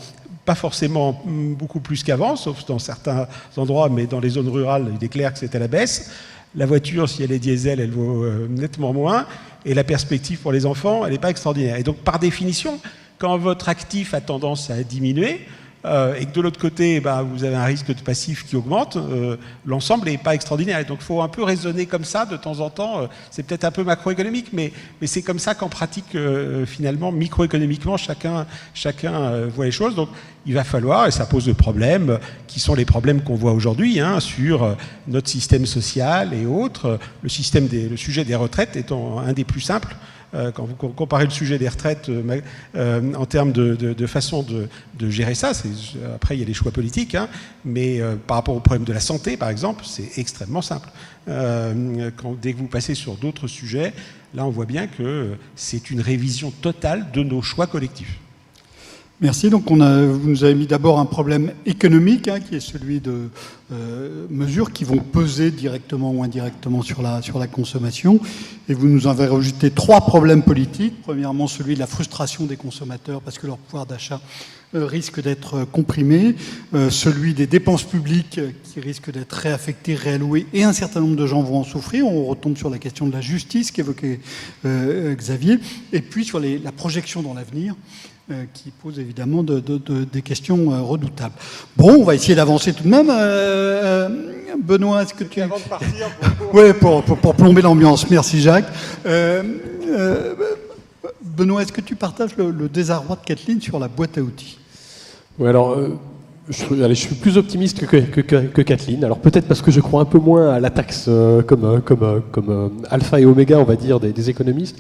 pas forcément beaucoup plus qu'avant, sauf dans certains endroits, mais dans les zones rurales, il est clair que c'est à la baisse. La voiture, si elle est diesel, elle vaut nettement moins. Et la perspective pour les enfants, elle n'est pas extraordinaire. Et donc, par définition, quand votre actif a tendance à diminuer, et que de l'autre côté, vous avez un risque de passif qui augmente, l'ensemble n'est pas extraordinaire. Et donc il faut un peu raisonner comme ça de temps en temps. C'est peut-être un peu macroéconomique, mais c'est comme ça qu'en pratique, finalement, microéconomiquement, chacun voit les choses. Donc il va falloir, et ça pose des problèmes qui sont les problèmes qu'on voit aujourd'hui sur notre système social et autres. Le sujet des retraites étant un des plus simples. Quand vous comparez le sujet des retraites en termes de façon de gérer ça, après il y a les choix politiques, mais par rapport au problème de la santé, par exemple, c'est extrêmement simple. Dès que vous passez sur d'autres sujets, là on voit bien que c'est une révision totale de nos choix collectifs. Merci. Donc vous nous avez mis d'abord un problème économique, qui est celui de mesures qui vont peser directement ou indirectement sur la consommation. Et vous nous avez rajouté 3 problèmes politiques. Premièrement, celui de la frustration des consommateurs parce que leur pouvoir d'achat risque d'être comprimé. Celui des dépenses publiques qui risquent d'être réaffectées, réallouées, et un certain nombre de gens vont en souffrir. On retombe sur la question de la justice qu'évoquait Xavier. Et puis sur la projection dans l'avenir, qui pose évidemment des questions redoutables. Bon, on va essayer d'avancer tout de même. Benoît, est-ce que tu... Avant de partir... Oui, pour plomber l'ambiance. Merci Jacques. Benoît, est-ce que tu partages le désarroi de Kathleen sur la boîte à outils ? Oui, alors... je suis plus optimiste que Kathleen. Alors peut-être parce que je crois un peu moins à la taxe comme alpha et oméga, on va dire, des économistes.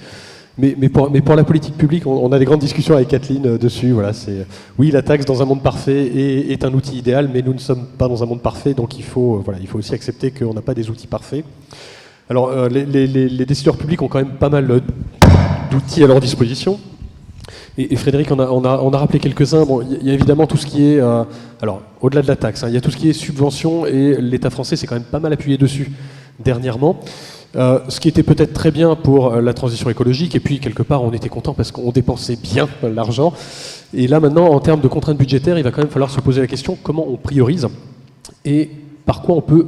Mais pour la politique publique, on a des grandes discussions avec Kathleen dessus. Voilà, oui, la taxe dans un monde parfait est un outil idéal, mais nous ne sommes pas dans un monde parfait, donc il faut aussi accepter qu'on n'a pas des outils parfaits. Alors, les décideurs publics ont quand même pas mal d'outils à leur disposition. Et Frédéric on a rappelé quelques-uns. Bon, il y a évidemment tout ce qui est, alors au-delà de la taxe, il y a tout ce qui est subvention, et l'État français s'est quand même pas mal appuyé dessus dernièrement. Ce qui était peut-être très bien pour la transition écologique, et puis quelque part on était content parce qu'on dépensait bien l'argent. Et là maintenant, en termes de contraintes budgétaires, il va quand même falloir se poser la question comment on priorise et par quoi on peut...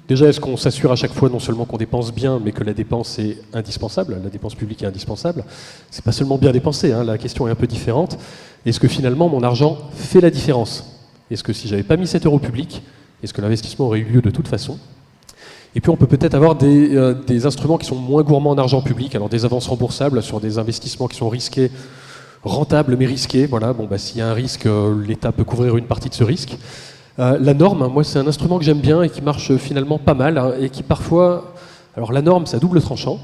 Déjà, est-ce qu'on s'assure à chaque fois non seulement qu'on dépense bien, mais que la dépense est indispensable, la dépense publique est indispensable. C'est pas seulement bien dépensé, la question est un peu différente. Est-ce que finalement mon argent fait la différence ? Est-ce que si j'avais pas mis 7 € publics, est-ce que l'investissement aurait eu lieu de toute façon ? Et puis on peut peut-être avoir des instruments qui sont moins gourmands en argent public, alors des avances remboursables sur des investissements qui sont risqués, rentables mais risqués. Voilà, s'il y a un risque, l'État peut couvrir une partie de ce risque. La norme, moi c'est un instrument que j'aime bien et qui marche finalement pas mal, et qui parfois... Alors la norme, c'est à double tranchant.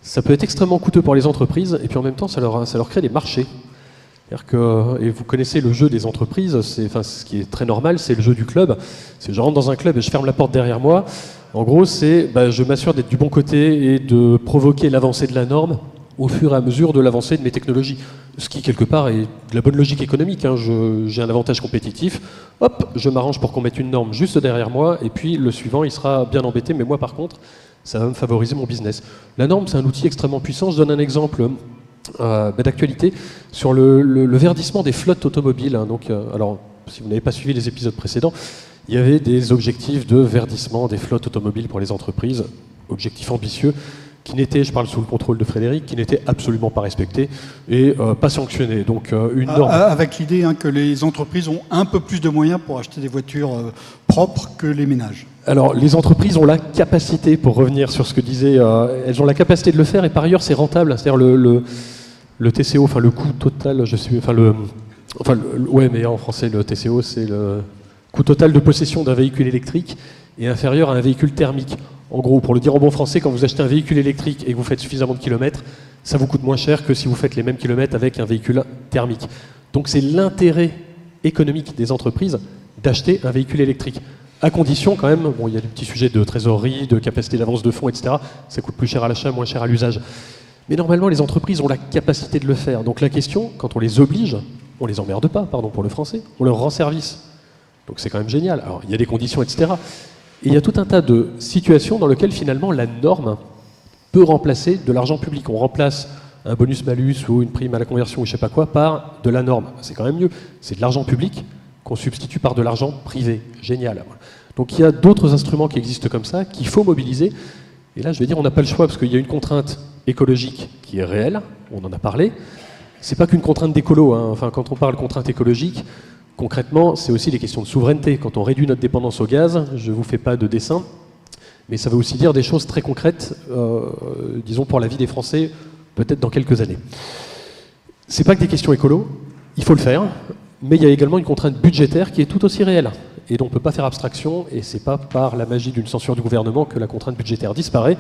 Ça peut être extrêmement coûteux pour les entreprises, et puis en même temps ça leur crée des marchés. C'est-à-dire que, et vous connaissez le jeu des entreprises, ce qui est très normal, c'est le jeu du club. C'est je rentre dans un club et je ferme la porte derrière moi. En gros, c'est je m'assure d'être du bon côté et de provoquer l'avancée de la norme au fur et à mesure de l'avancée de mes technologies. Ce qui, quelque part, est de la bonne logique économique. J'ai un avantage compétitif. Hop, je m'arrange pour qu'on mette une norme juste derrière moi, et puis le suivant, il sera bien embêté. Mais moi, par contre, ça va me favoriser mon business. La norme, c'est un outil extrêmement puissant. Je donne un exemple d'actualité sur le verdissement des flottes automobiles. Alors, si vous n'avez pas suivi les épisodes précédents, il y avait des objectifs de verdissement des flottes automobiles pour les entreprises, objectifs ambitieux, qui n'étaient, je parle sous le contrôle de Frédéric, qui n'étaient absolument pas respectés et pas sanctionnés. Donc une norme... Avec l'idée que les entreprises ont un peu plus de moyens pour acheter des voitures propres que les ménages. Alors les entreprises ont la capacité, pour revenir sur ce que disait, elles ont la capacité de le faire, et par ailleurs c'est rentable. C'est-à-dire le TCO, le coût total, ouais, mais en français le TCO c'est le coût total de possession d'un véhicule électrique est inférieur à un véhicule thermique. En gros, pour le dire en bon français, quand vous achetez un véhicule électrique et que vous faites suffisamment de kilomètres, ça vous coûte moins cher que si vous faites les mêmes kilomètres avec un véhicule thermique. Donc c'est l'intérêt économique des entreprises d'acheter un véhicule électrique. à condition quand même, bon, il y a des petits sujets de trésorerie, de capacité d'avance de fonds, etc. Ça coûte plus cher à l'achat, moins cher à l'usage. Mais normalement, les entreprises ont la capacité de le faire. Donc la question, quand on les oblige, on les emmerde pas, pardon pour le français, on leur rend service. Donc c'est quand même génial. Alors il y a des conditions, etc. Et il y a tout un tas de situations dans lesquelles finalement la norme peut remplacer de l'argent public. On remplace un bonus-malus ou une prime à la conversion ou je sais pas quoi par de la norme. C'est quand même mieux. C'est de l'argent public qu'on substitue par de l'argent privé. Génial. Donc il y a d'autres instruments qui existent comme ça, qu'il faut mobiliser. Et là, je vais dire, on n'a pas le choix parce qu'il y a une contrainte écologique qui est réelle, on en a parlé. C'est pas qu'une contrainte d'écolo, hein. Enfin, quand on parle de contrainte écologique, concrètement, c'est aussi des questions de souveraineté. Quand on réduit notre dépendance au gaz, je ne vous fais pas de dessin, mais ça veut aussi dire des choses très concrètes, disons pour la vie des Français, peut-être dans quelques années. C'est pas que des questions écolo, il faut le faire, mais il y a également une contrainte budgétaire qui est tout aussi réelle. Et dont on ne peut pas faire abstraction, et c'est pas par la magie d'une censure du gouvernement que la contrainte budgétaire disparaît,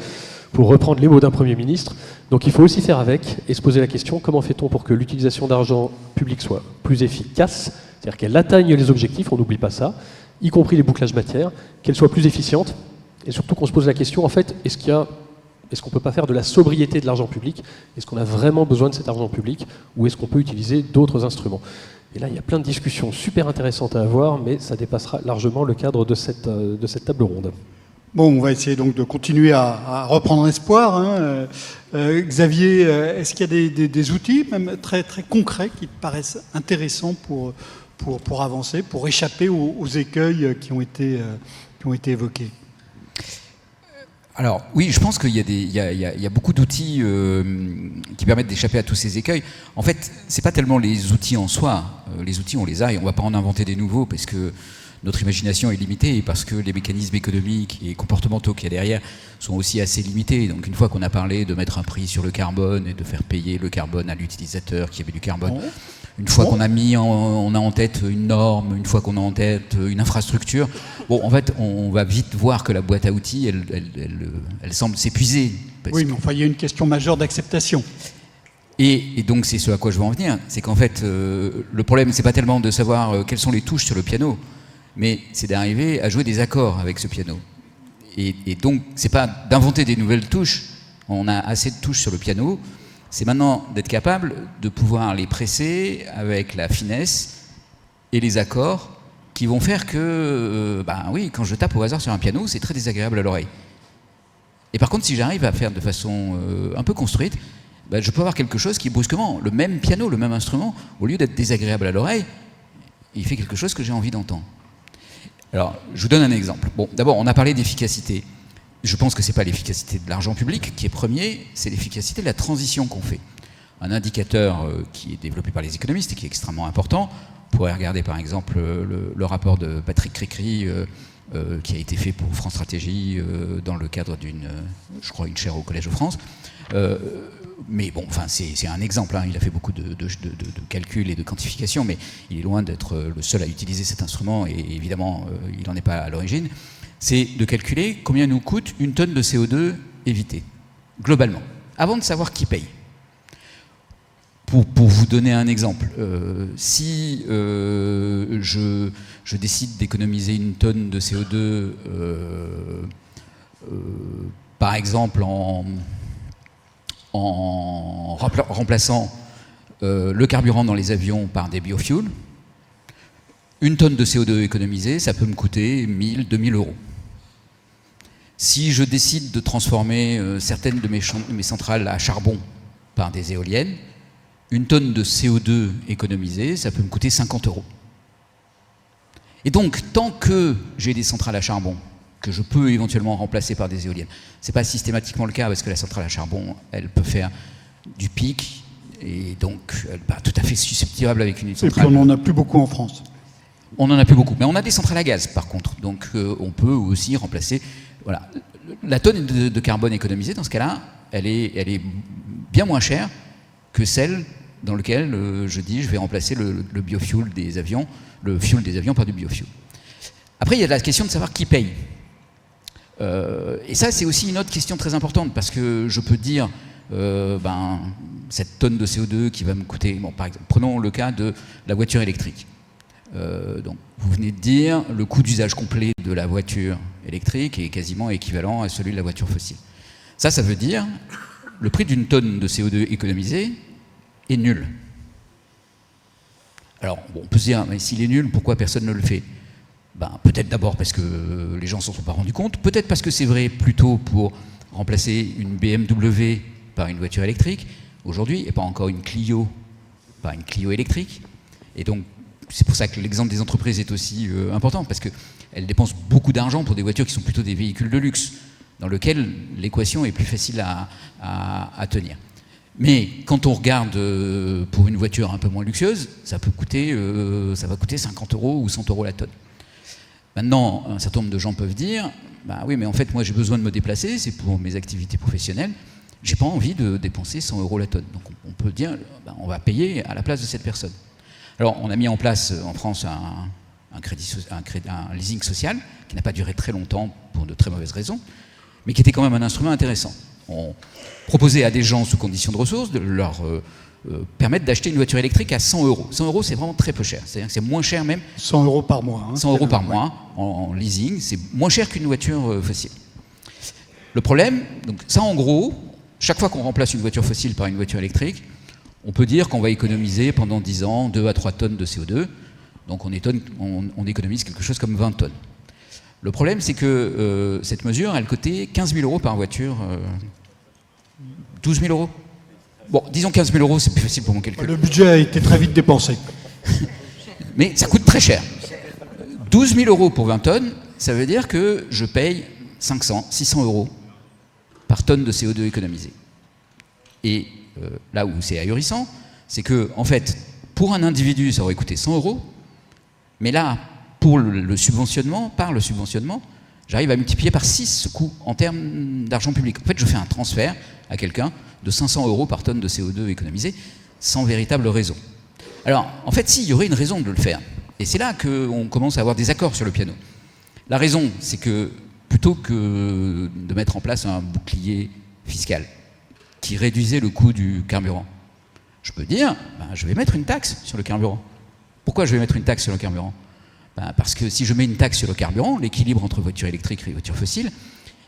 pour reprendre les mots d'un Premier ministre. Donc il faut aussi faire avec, et se poser la question, comment fait-on pour que l'utilisation d'argent public soit plus efficace, c'est-à-dire qu'elle atteigne les objectifs, on n'oublie pas ça, y compris les bouclages matières, qu'elle soit plus efficiente, et surtout qu'on se pose la question, en fait, est-ce qu'on ne peut pas faire de la sobriété de l'argent public? Est-ce qu'on a vraiment besoin de cet argent public, ou est-ce qu'on peut utiliser d'autres instruments? Et là, il y a plein de discussions super intéressantes à avoir, mais ça dépassera largement le cadre de cette table ronde. Bon, on va essayer donc de continuer à reprendre espoir. Hein. Xavier, est-ce qu'il y a des outils, même très, très concrets, qui te paraissent intéressants pour avancer, pour échapper aux écueils qui ont été évoqués? Alors oui, je pense qu'il y a beaucoup d'outils qui permettent d'échapper à tous ces écueils. En fait, c'est pas tellement les outils en soi. Les outils, on les a et on va pas en inventer des nouveaux parce que notre imagination est limitée et parce que les mécanismes économiques et comportementaux qu'il y a derrière sont aussi assez limités. Donc une fois qu'on a parlé de mettre un prix sur le carbone et de faire payer le carbone à l'utilisateur qui avait du carbone, une fois qu'on a on a en tête une norme, une fois qu'on a en tête une infrastructure, bon, en fait, on va vite voir que la boîte à outils, elle semble s'épuiser. Oui, mais enfin, il y a une question majeure d'acceptation. Et donc, c'est ce à quoi je veux en venir. C'est qu'en fait, le problème, c'est pas tellement de savoir quelles sont les touches sur le piano, mais c'est d'arriver à jouer des accords avec ce piano. Et donc, c'est pas d'inventer des nouvelles touches. On a assez de touches sur le piano. C'est maintenant d'être capable de pouvoir les presser avec la finesse et les accords qui vont faire que, oui, quand je tape au hasard sur un piano, c'est très désagréable à l'oreille. Et par contre, si j'arrive à faire de façon un peu construite, je peux avoir quelque chose qui, brusquement, le même piano, le même instrument, au lieu d'être désagréable à l'oreille, il fait quelque chose que j'ai envie d'entendre. Alors, je vous donne un exemple. Bon, d'abord, on a parlé d'efficacité. Je pense que ce n'est pas l'efficacité de l'argent public qui est premier, c'est l'efficacité de la transition qu'on fait. Un indicateur qui est développé par les économistes et qui est extrêmement important, on pourrait regarder par exemple le rapport de Patrick Cricri qui a été fait pour France Stratégie dans le cadre d'une, je crois, une chaire au Collège de France. Mais bon, enfin, c'est un exemple, hein. Il a fait beaucoup de calculs et de quantifications, mais il est loin d'être le seul à utiliser cet instrument, et évidemment, il n'en est pas à l'origine. C'est de calculer combien nous coûte une tonne de CO2 évitée, globalement, avant de savoir qui paye. Pour vous donner un exemple, si je décide d'économiser une tonne de CO2, par exemple en remplaçant le carburant dans les avions par des biofuels, une tonne de CO2 économisée, ça peut me coûter 1000, 2000 euros. Si je décide de transformer certaines de mes centrales à charbon par des éoliennes, une tonne de CO2 économisée, ça peut me coûter 50 euros. Et donc, tant que j'ai des centrales à charbon que je peux éventuellement remplacer par des éoliennes, ce n'est pas systématiquement le cas parce que la centrale à charbon, elle peut faire du pic et donc elle n'est pas tout à fait susceptible avec une centrale. Et puis on n'en a plus beaucoup en France. On n'en a plus beaucoup, mais on a des centrales à gaz par contre, donc on peut aussi remplacer. Voilà. La tonne de carbone économisée, dans ce cas-là, elle est bien moins chère que celle dans laquelle je dis je vais remplacer le biofuel des avions, le fuel des avions par du biofuel. Après, il y a la question de savoir qui paye. Et ça, c'est aussi une autre question très importante, parce que je peux dire, cette tonne de CO2 qui va me coûter, bon, par exemple, prenons le cas de la voiture électrique. Donc, vous venez de dire, le coût d'usage complet de la voiture électrique est quasiment équivalent à celui de la voiture fossile. Ça veut dire le prix d'une tonne de CO2 économisée est nul. Alors, bon, on peut se dire, mais s'il est nul, pourquoi personne ne le fait? Peut-être d'abord parce que les gens ne s'en sont pas rendus compte, peut-être parce que c'est vrai plutôt pour remplacer une BMW par une voiture électrique, aujourd'hui, et pas encore une Clio par une Clio électrique. Et donc, c'est pour ça que l'exemple des entreprises est aussi important, parce qu'elles dépensent beaucoup d'argent pour des voitures qui sont plutôt des véhicules de luxe, dans lesquels l'équation est plus facile à tenir. Mais quand on regarde pour une voiture un peu moins luxueuse, ça va coûter 50 € ou 100 € la tonne. Maintenant, un certain nombre de gens peuvent dire, oui, mais en fait, moi j'ai besoin de me déplacer, c'est pour mes activités professionnelles, j'ai pas envie de dépenser 100 € la tonne. Donc on peut dire, on va payer à la place de cette personne. Alors on a mis en place en France un leasing social qui n'a pas duré très longtemps pour de très mauvaises raisons, mais qui était quand même un instrument intéressant. On proposait à des gens sous conditions de ressources de leur permettre d'acheter une voiture électrique à 100 €. 100 €, c'est vraiment très peu cher. C'est-à-dire que c'est moins cher même. 100 € par mois. 100 € par mois en leasing, c'est moins cher qu'une voiture fossile. Le problème, donc ça en gros, chaque fois qu'on remplace une voiture fossile par une voiture électrique, on peut dire qu'on va économiser pendant 10 ans 2 à 3 tonnes de CO2. Donc on économise quelque chose comme 20 tonnes. Le problème, c'est que cette mesure, elle coûtait 15 000 € par voiture. 12 000 €. Bon, disons 15 000 €, c'est plus facile pour mon calcul. Le budget a été très vite dépensé. Mais ça coûte très cher. 12 000 € pour 20 tonnes, ça veut dire que je paye 500, 600 € par tonne de CO2 économisé. Et là où c'est ahurissant, c'est que, en fait, pour un individu, ça aurait coûté 100 €, mais là, pour le subventionnement, j'arrive à multiplier par 6 ce coût en termes d'argent public. En fait, je fais un transfert à quelqu'un de 500 € par tonne de CO2 économisé, sans véritable raison. Alors, en fait, il y aurait une raison de le faire. Et c'est là qu'on commence à avoir des accords sur le piano. La raison, c'est que plutôt que de mettre en place un bouclier fiscal qui réduisait le coût du carburant, je peux dire, je vais mettre une taxe sur le carburant. Pourquoi je vais mettre une taxe sur le carburant? Parce que si je mets une taxe sur le carburant, l'équilibre entre voiture électrique et voiture fossile,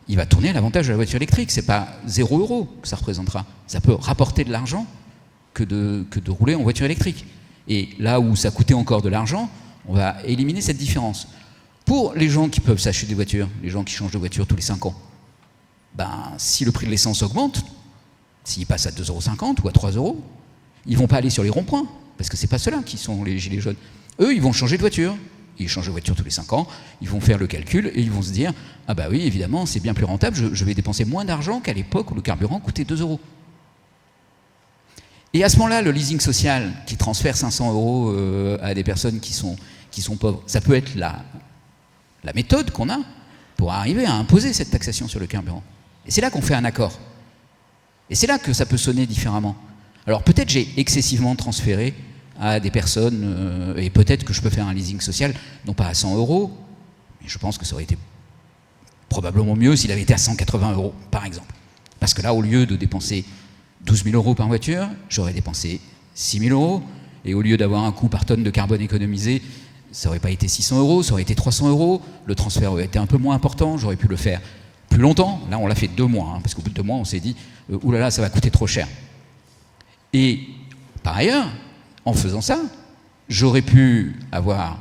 il va tourner à l'avantage de la voiture électrique. C'est pas 0 € que ça représentera. Ça peut rapporter de l'argent que de rouler en voiture électrique. Et là où ça coûtait encore de l'argent, on va éliminer cette différence. Pour les gens qui peuvent s'acheter des voitures, les gens qui changent de voiture tous les 5 ans, si le prix de l'essence augmente, s'il passe à 2,50 € ou à 3 €, ils ne vont pas aller sur les ronds-points, parce que ce n'est pas ceux-là qui sont les gilets jaunes. Eux, ils vont changer de voiture. Ils changent de voiture tous les 5 ans, ils vont faire le calcul et ils vont se dire « Ah bah oui, évidemment, c'est bien plus rentable, je vais dépenser moins d'argent qu'à l'époque où le carburant coûtait 2 €. » Et à ce moment-là, le leasing social qui transfère 500 € à des personnes qui sont pauvres, ça peut être la méthode qu'on a pour arriver à imposer cette taxation sur le carburant. Et c'est là qu'on fait un accord. Et c'est là que ça peut sonner différemment. Alors peut-être j'ai excessivement transféré à des personnes, et peut-être que je peux faire un leasing social, non pas à 100 €, mais je pense que ça aurait été probablement mieux s'il avait été à 180 €, par exemple. Parce que là, au lieu de dépenser 12 000 € par voiture, j'aurais dépensé 6 000 €, et au lieu d'avoir un coût par tonne de carbone économisé, ça n'aurait pas été 600 €, ça aurait été 300 €, le transfert aurait été un peu moins important, j'aurais pu le faire plus longtemps. Là, on l'a fait 2 mois, parce qu'au bout de 2 mois, on s'est dit « Oulala, ça va coûter trop cher ». Et par ailleurs, en faisant ça, j'aurais pu avoir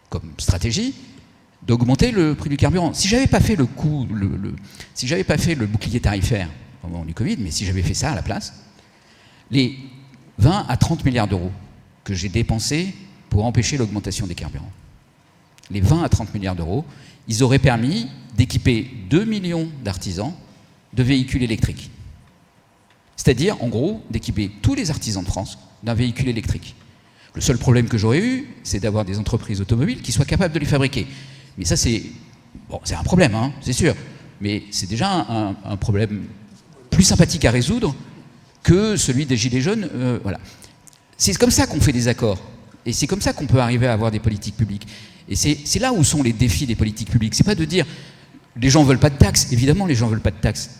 comme stratégie d'augmenter le prix du carburant. Si j'avais pas fait si j'avais pas fait le bouclier tarifaire au moment du Covid, mais si j'avais fait ça à la place, les 20 à 30 milliards d'euros que j'ai dépensés pour empêcher l'augmentation des carburants, les 20 à 30 milliards d'euros, ils auraient permis d'équiper 2 millions d'artisans de véhicules électriques. C'est-à-dire, en gros, d'équiper tous les artisans de France d'un véhicule électrique. Le seul problème que j'aurais eu, c'est d'avoir des entreprises automobiles qui soient capables de les fabriquer. Mais ça, c'est un problème, c'est sûr. Mais c'est déjà un problème plus sympathique à résoudre que celui des Gilets jaunes. Voilà. C'est comme ça qu'on fait des accords. Et c'est comme ça qu'on peut arriver à avoir des politiques publiques. Et c'est là où sont les défis des politiques publiques. C'est pas de dire, les gens veulent pas de taxes. Évidemment, les gens veulent pas de taxes.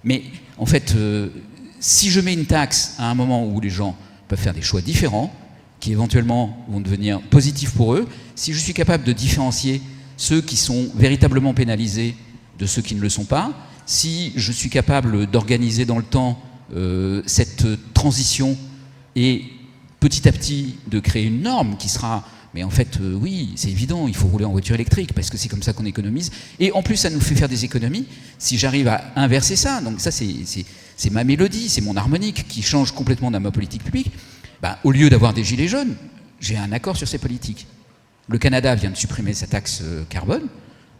Mais en fait, si je mets une taxe à un moment où les gens peuvent faire des choix différents, qui éventuellement vont devenir positifs pour eux, si je suis capable de différencier ceux qui sont véritablement pénalisés de ceux qui ne le sont pas, si je suis capable d'organiser dans le temps cette transition et petit à petit de créer une norme qui sera... Mais en fait, oui, c'est évident, il faut rouler en voiture électrique parce que c'est comme ça qu'on économise. Et en plus, ça nous fait faire des économies si j'arrive à inverser ça. Donc ça, c'est ma mélodie, c'est mon harmonique qui change complètement dans ma politique publique. Bah, au lieu d'avoir des gilets jaunes, j'ai un accord sur ces politiques. Le Canada vient de supprimer sa taxe carbone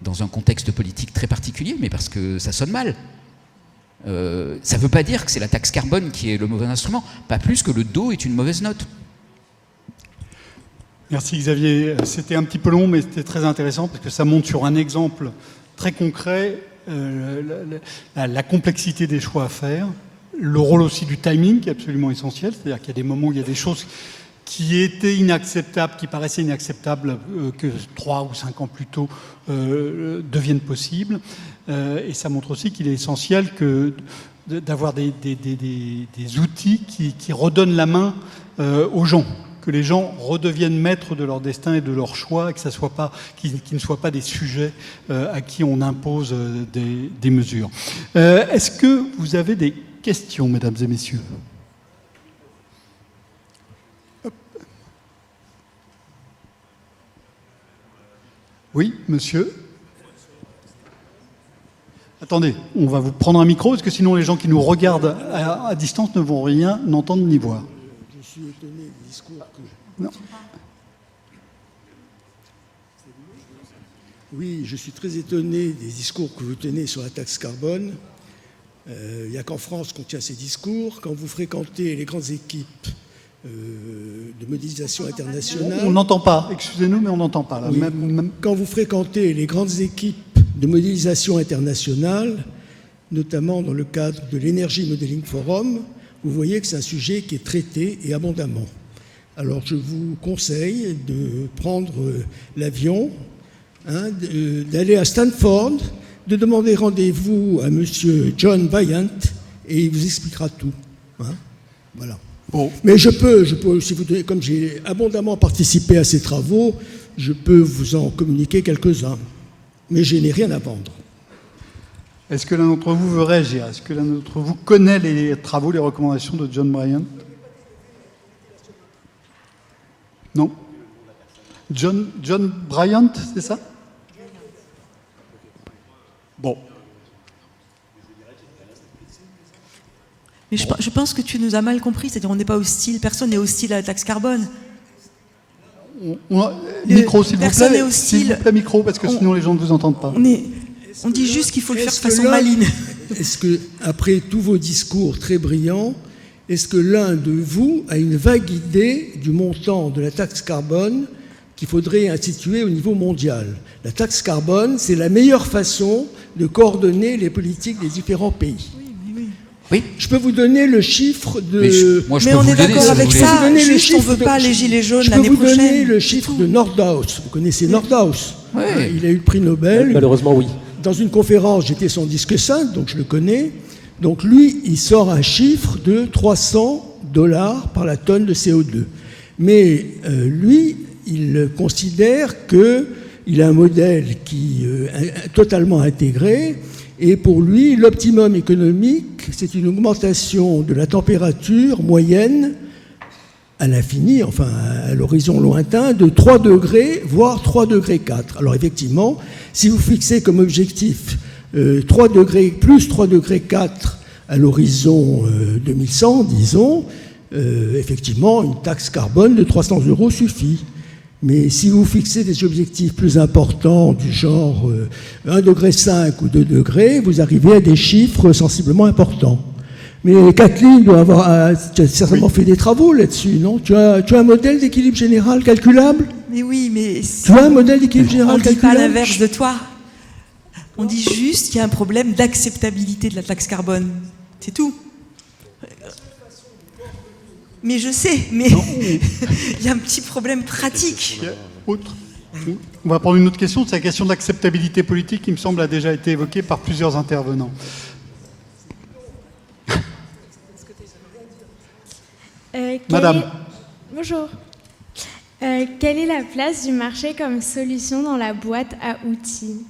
dans un contexte politique très particulier, mais parce que ça sonne mal. Ça ne veut pas dire que c'est la taxe carbone qui est le mauvais instrument, pas plus que le dos est une mauvaise note. Merci Xavier. C'était un petit peu long, mais c'était très intéressant parce que ça montre sur un exemple très concret la complexité des choix à faire, le rôle aussi du timing qui est absolument essentiel, c'est-à-dire qu'il y a des moments où il y a des choses qui étaient inacceptables, qui paraissaient inacceptables que 3 ou 5 ans plus tôt deviennent possibles. Et ça montre aussi qu'il est essentiel d'avoir des outils qui redonnent la main aux gens, que les gens redeviennent maîtres de leur destin et de leur choix, et que qu'ils ne soient pas des sujets à qui on impose des mesures. Est-ce que vous avez des questions, mesdames et messieurs ? Oui, monsieur. Attendez, on va vous prendre un micro, parce que sinon les gens qui nous regardent à distance ne vont rien entendre ni voir. Je suis étonné du discours que... Non. Oui, je suis très étonné des discours que vous tenez sur la taxe carbone. Il n'y a qu'en France qu'on tient ces discours. Quand vous fréquentez les grandes équipes de modélisation internationale... On n'entend pas, excusez-nous, mais on n'entend pas. Là. Oui. Quand vous fréquentez les grandes équipes de modélisation internationale, notamment dans le cadre de l'Energy Modeling Forum, vous voyez que c'est un sujet qui est traité et abondamment. Alors je vous conseille de prendre l'avion, d'aller à Stanford, de demander rendez-vous à M. John Bryant et il vous expliquera tout. Voilà. Bon. Mais je peux si vous donnez, comme j'ai abondamment participé à ces travaux, je peux vous en communiquer quelques-uns. Mais je n'ai rien à vendre. Est-ce que l'un d'entre vous veut réagir? Est-ce que l'un d'entre vous connaît les travaux, les recommandations de John Bryant? Non? John Bryant, c'est ça? Bon. Mais je pense que tu nous as mal compris, c'est-à-dire on n'est pas hostile, personne n'est hostile à la taxe carbone. Micro, s'il vous personne n'est plaît. hostile. S'il vous plaît, micro, parce que sinon les gens ne vous entendent pas. On dit juste qu'il faut le faire de Est-ce que façon là- maligne. Est-ce que, après tous vos discours très brillants, est-ce que l'un de vous a une vague idée du montant de la taxe carbone qu'il faudrait instituer au niveau mondial? La taxe carbone, c'est la meilleure façon de coordonner les politiques des différents pays. Oui. Je peux vous donner le chiffre de... Moi, je Mais peux on vous est le donner, d'accord si vous avec voulez. Je peux vous ça, donner le juste on chiffre veut pas les gilets jaunes Je peux l'année vous donner prochaine. le c'est chiffre tout. de Nordhaus. Vous connaissez Nordhaus? Ouais. Il a eu le prix Nobel. Malheureusement, oui. Dans une conférence, j'étais son disque sainte, donc je le connais. Donc lui, il sort un chiffre de $300 par la tonne de CO2. Mais lui, il considère qu'il a un modèle qui est totalement intégré. Et pour lui, l'optimum économique, c'est une augmentation de la température moyenne à l'infini, enfin à l'horizon lointain, de 3 degrés, voire 3 degrés 4. Alors effectivement, si vous fixez comme objectif 3 degrés, plus 3 degrés 4 à l'horizon 2100, disons, effectivement, une taxe carbone de 300 € suffit. Mais si vous fixez des objectifs plus importants, du genre 1,5 degré ou 2 degrés, vous arrivez à des chiffres sensiblement importants. Mais Kathleen doit tu as certainement fait des travaux là-dessus, non? Tu as un modèle d'équilibre général calculable? Mais oui, mais Tu as un modèle d'équilibre on général ne dit pas calculable? l'inverse de toi. On dit juste qu'il y a un problème d'acceptabilité de la taxe carbone. C'est tout. Mais je sais, mais il y a un petit problème pratique. Autre. On va prendre une autre question, c'est la question de l'acceptabilité politique qui me semble a déjà été évoquée par plusieurs intervenants. Madame. Bonjour. Quelle est la place du marché comme solution dans la boîte à outils?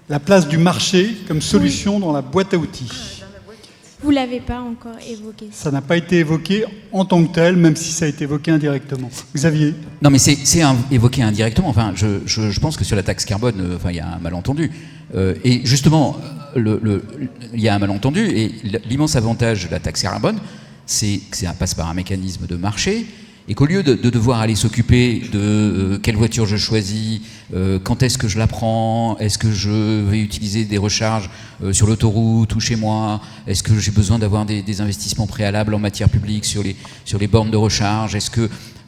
La place du marché comme solution dans la boîte à outils. Vous ne l'avez pas encore évoqué. Ça n'a pas été évoqué en tant que tel, même si ça a été évoqué indirectement. Xavier? Non, mais c'est évoqué indirectement. Enfin, je pense que sur la taxe carbone, il y a un malentendu. Et justement, il y a un malentendu. Et l'immense avantage de la taxe carbone, c'est que ça passe par un mécanisme de marché. Et qu'au lieu de devoir aller s'occuper de quelle voiture je choisis, quand est-ce que je la prends, est-ce que je vais utiliser des recharges sur l'autoroute ou chez moi, est-ce que j'ai besoin d'avoir des investissements préalables en matière publique sur les bornes de recharge, et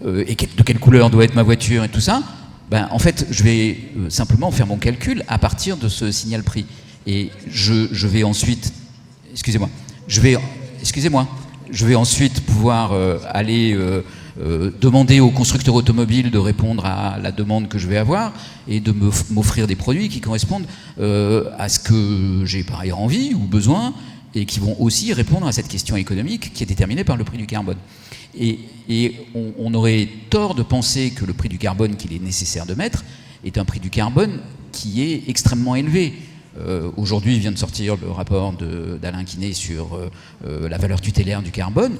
de quelle couleur doit être ma voiture et tout ça, en fait, je vais simplement faire mon calcul à partir de ce signal prix. Et je vais ensuite... Je vais ensuite pouvoir aller... demander aux constructeurs automobiles de répondre à la demande que je vais avoir et de m'offrir des produits qui correspondent à ce que j'ai par ailleurs envie ou besoin et qui vont aussi répondre à cette question économique qui est déterminée par le prix du carbone. Et on aurait tort de penser que le prix du carbone qu'il est nécessaire de mettre est un prix du carbone qui est extrêmement élevé. Aujourd'hui, il vient de sortir le rapport d'Alain Quinet sur la valeur tutélaire du carbone.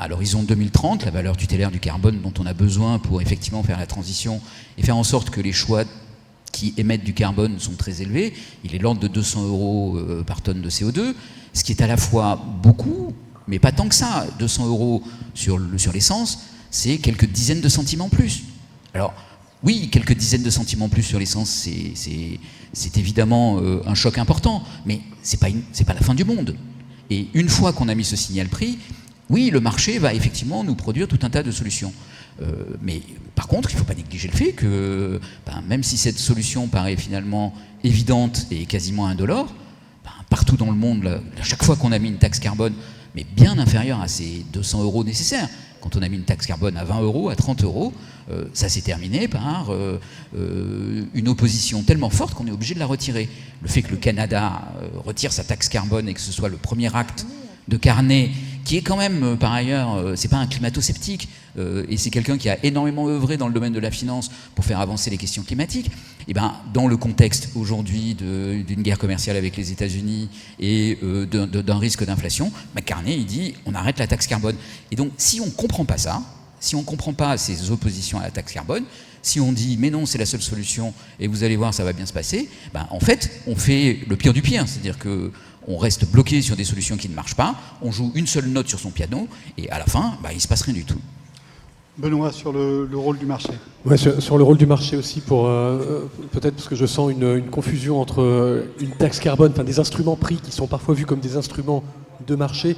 À l'horizon 2030, la valeur tutélaire du carbone dont on a besoin pour effectivement faire la transition et faire en sorte que les choix qui émettent du carbone sont très élevés, il est l'ordre de 200 € par tonne de CO2, ce qui est à la fois beaucoup, mais pas tant que ça. 200 € sur l'essence, c'est quelques dizaines de centimes en plus. Alors, oui, quelques dizaines de centimes en plus sur l'essence, c'est évidemment un choc important, mais c'est pas la fin du monde. Et une fois qu'on a mis ce signal prix, oui, le marché va effectivement nous produire tout un tas de solutions. Mais par contre, il ne faut pas négliger le fait que même si cette solution paraît finalement évidente et quasiment indolore, partout dans le monde, à chaque fois qu'on a mis une taxe carbone, mais bien inférieure à ces 200 € nécessaires, quand on a mis une taxe carbone à 20 €, à 30 €, ça s'est terminé par une opposition tellement forte qu'on est obligé de la retirer. Le fait que le Canada retire sa taxe carbone et que ce soit le premier acte de Carnet, qui est quand même, par ailleurs, c'est pas un climato-sceptique, et c'est quelqu'un qui a énormément œuvré dans le domaine de la finance pour faire avancer les questions climatiques, et dans le contexte aujourd'hui d'une guerre commerciale avec les États-Unis et d'un risque d'inflation, Carnet, il dit on arrête la taxe carbone. Et donc, si on ne comprend pas ça, si on ne comprend pas ces oppositions à la taxe carbone, si on dit mais non, c'est la seule solution et vous allez voir, ça va bien se passer, en fait, on fait le pire du pire, c'est-à-dire que on reste bloqué sur des solutions qui ne marchent pas, on joue une seule note sur son piano, et à la fin, il ne se passe rien du tout. Benoît, sur le rôle du marché. Ouais, sur le rôle du marché aussi, peut-être parce que je sens une confusion entre une taxe carbone, des instruments pris qui sont parfois vus comme des instruments de marché,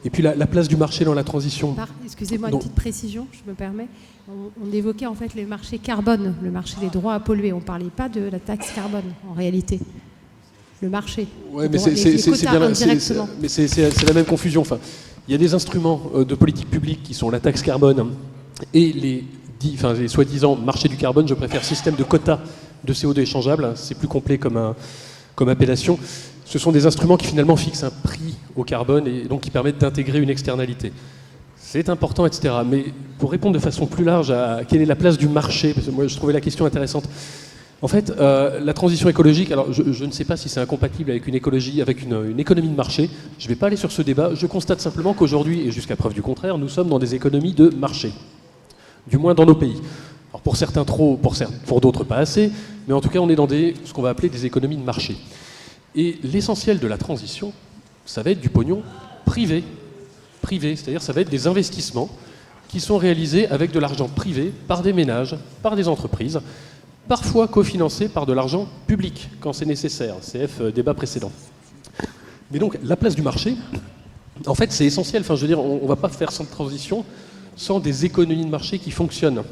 et puis la place du marché dans la transition. Excusez-moi, une petite précision, je me permets. On évoquait en fait le marché carbone, le marché des droits à polluer. On ne parlait pas de la taxe carbone, en réalité. Le marché. Oui, mais c'est la même confusion. Il y a des instruments de politique publique qui sont la taxe carbone et les soi-disant marché du carbone. Je préfère système de quotas de CO2 échangeables. C'est plus complet comme appellation. Ce sont des instruments qui finalement fixent un prix au carbone et donc qui permettent d'intégrer une externalité. C'est important, etc. Mais pour répondre de façon plus large à quelle est la place du marché, parce que moi je trouvais la question intéressante. En fait, la transition écologique, alors je ne sais pas si c'est incompatible avec une écologie, avec une économie de marché. Je ne vais pas aller sur ce débat. Je constate simplement qu'aujourd'hui, et jusqu'à preuve du contraire, nous sommes dans des économies de marché. Du moins dans nos pays. Alors pour certains trop, pour d'autres pas assez, mais en tout cas on est dans ce qu'on va appeler des économies de marché. Et l'essentiel de la transition, ça va être du pognon privé. C'est-à-dire ça va être des investissements qui sont réalisés avec de l'argent privé par des ménages, par des entreprises, parfois cofinancés par de l'argent public, quand c'est nécessaire. CF, débat précédent. Mais donc, la place du marché, en fait, c'est essentiel. On ne va pas faire cette transition sans des économies de marché qui fonctionnent.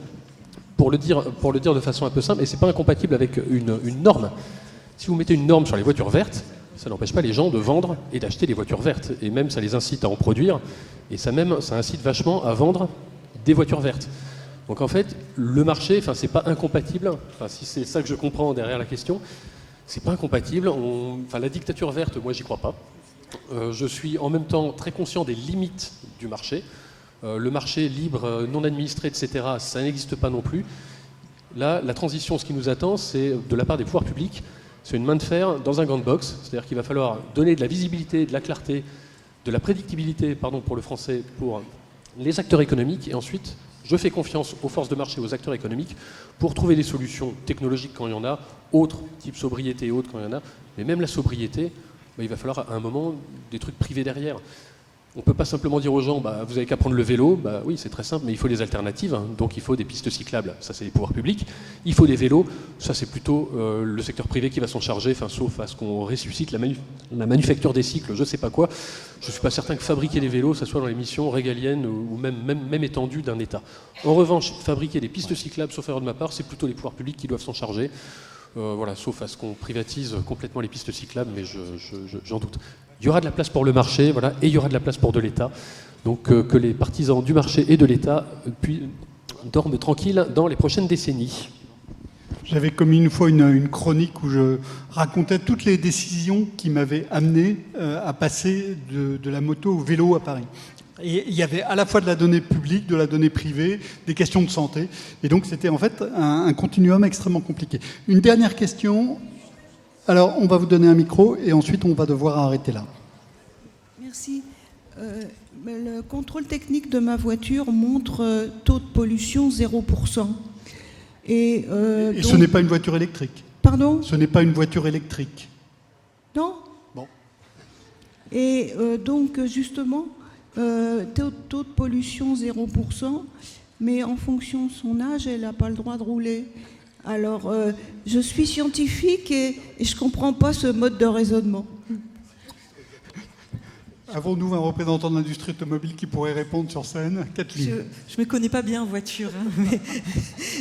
Pour le dire de façon un peu simple, et c'est pas incompatible avec une norme. Si vous mettez une norme sur les voitures vertes, ça n'empêche pas les gens de vendre et d'acheter des voitures vertes. Et même, ça les incite à en produire. Et ça incite vachement à vendre des voitures vertes. Donc en fait, le marché, c'est pas incompatible, si c'est ça que je comprends derrière la question, c'est pas incompatible. La dictature verte, moi j'y crois pas. Je suis en même temps très conscient des limites du marché. le marché libre, non administré, etc., ça n'existe pas non plus. Là, la transition, ce qui nous attend, c'est de la part des pouvoirs publics, c'est une main de fer dans un gant de boxe, c'est-à-dire qu'il va falloir donner de la visibilité, de la clarté, de la prédictibilité, pour le français, pour les acteurs économiques, et ensuite, je fais confiance aux forces de marché, aux acteurs économiques, pour trouver des solutions technologiques quand il y en a, autres, type sobriété et autres quand il y en a, mais même la sobriété, il va falloir à un moment des trucs privés derrière. On ne peut pas simplement dire aux gens, vous n'avez qu'à prendre le vélo, oui c'est très simple, mais il faut des alternatives, donc il faut des pistes cyclables, ça c'est les pouvoirs publics, il faut des vélos, ça c'est plutôt le secteur privé qui va s'en charger, sauf à ce qu'on ressuscite la manufacture des cycles, je ne sais pas quoi. Je ne suis pas certain que fabriquer les vélos, ça soit dans les missions régaliennes ou même étendues d'un État. En revanche, fabriquer des pistes cyclables, sauf erreur de ma part, c'est plutôt les pouvoirs publics qui doivent s'en charger. Sauf à ce qu'on privatise complètement les pistes cyclables, mais j'en doute. Il y aura de la place pour le marché, et il y aura de la place pour de l'État. Donc que les partisans du marché et de l'État dorment tranquilles dans les prochaines décennies. J'avais commis une fois une chronique où je racontais toutes les décisions qui m'avaient amené à passer de la moto au vélo à Paris. Et il y avait à la fois de la donnée publique, de la donnée privée, des questions de santé. Et donc c'était en fait un continuum extrêmement compliqué. Une dernière question. Alors on va vous donner un micro et ensuite on va devoir arrêter là. Merci. Le contrôle technique de ma voiture montre taux de pollution 0%. Et donc... ce n'est pas une voiture électrique. Pardon ? Ce n'est pas une voiture électrique. Non ? Bon. Et donc justement, taux de pollution 0%, mais en fonction de son âge, elle n'a pas le droit de rouler. Alors, je suis scientifique et je ne comprends pas ce mode de raisonnement. Avons-nous un représentant de l'industrie automobile qui pourrait répondre sur scène ? Kathleen. Je ne me connais pas bien en voiture,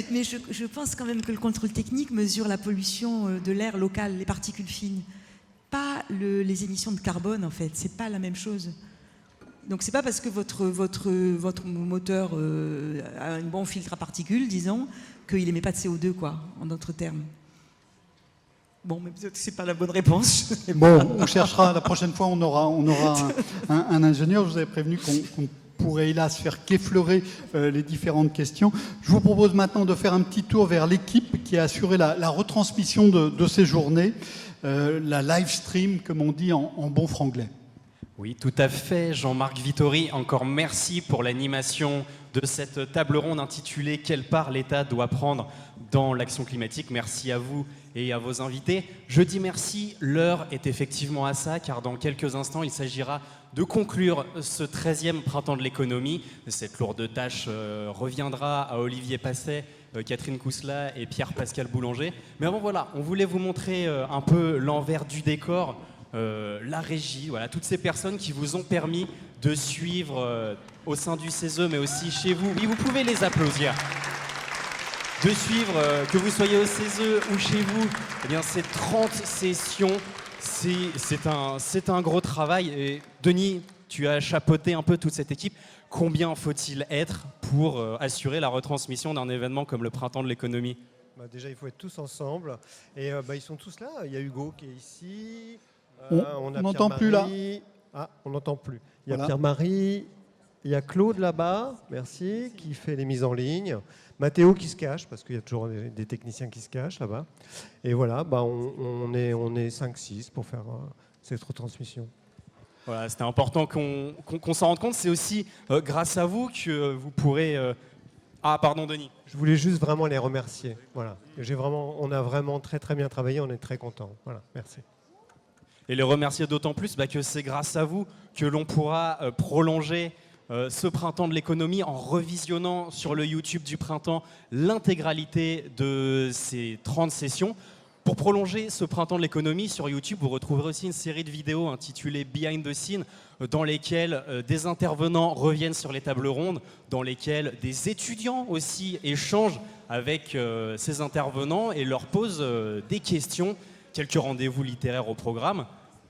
mais je pense quand même que le contrôle technique mesure la pollution de l'air local, les particules fines, pas les émissions de carbone en fait, c'est pas la même chose. Donc c'est pas parce que votre moteur a un bon filtre à particules, disons, qu'il n'émet pas de CO2, en d'autres termes. Bon, mais peut-être que c'est pas la bonne réponse. Bon, on cherchera, la prochaine fois on aura un ingénieur. Je vous avais prévenu qu'on pourrait hélas faire qu'effleurer les différentes questions. Je vous propose maintenant de faire un petit tour vers l'équipe qui a assuré la retransmission de ces journées, la live stream, comme on dit en bon franglais. Oui, tout à fait. Jean-Marc Vittori, encore merci pour l'animation de cette table ronde intitulée « Quelle part l'État doit prendre dans l'action climatique ?» Merci à vous et à vos invités. Je dis merci, l'heure est effectivement à ça, car dans quelques instants, il s'agira de conclure ce 13e printemps de l'économie. Cette lourde tâche reviendra à Olivier Passet, Catherine Cousselat et Pierre-Pascal Boulanger. Mais avant, voilà, on voulait vous montrer un peu l'envers du décor, la régie, voilà, toutes ces personnes qui vous ont permis de suivre au sein du CESE, mais aussi chez vous. Oui, vous pouvez les applaudir. De suivre, que vous soyez au CESE ou chez vous, eh bien, ces 30 sessions, c'est un gros travail. Et Denis, tu as chapeauté un peu toute cette équipe. Combien faut-il être pour assurer la retransmission d'un événement comme le Printemps de l'économie ? Déjà, il faut être tous ensemble. Et ils sont tous là. Il y a Hugo qui est ici. On n'entend plus là. Ah, on n'entend plus. Il y a voilà. Pierre-Marie, il y a Claude là-bas, merci, qui fait les mises en ligne. Mathéo qui se cache, parce qu'il y a toujours des techniciens qui se cachent là-bas. Et voilà, on est 5-6 pour faire cette retransmission. Voilà, c'était important qu'on s'en rende compte. C'est aussi grâce à vous que vous pourrez... Ah, pardon, Denis. Je voulais juste vraiment les remercier. Voilà. On a vraiment très très bien travaillé, on est très contents. Voilà, merci. Et les remercier d'autant plus que c'est grâce à vous que l'on pourra prolonger ce printemps de l'économie en revisionnant sur le YouTube du printemps l'intégralité de ces 30 sessions. Pour prolonger ce printemps de l'économie, sur YouTube, vous retrouverez aussi une série de vidéos intitulées Behind the Scene, dans lesquelles des intervenants reviennent sur les tables rondes, dans lesquelles des étudiants aussi échangent avec ces intervenants et leur posent des questions. Quelques rendez-vous littéraires au programme.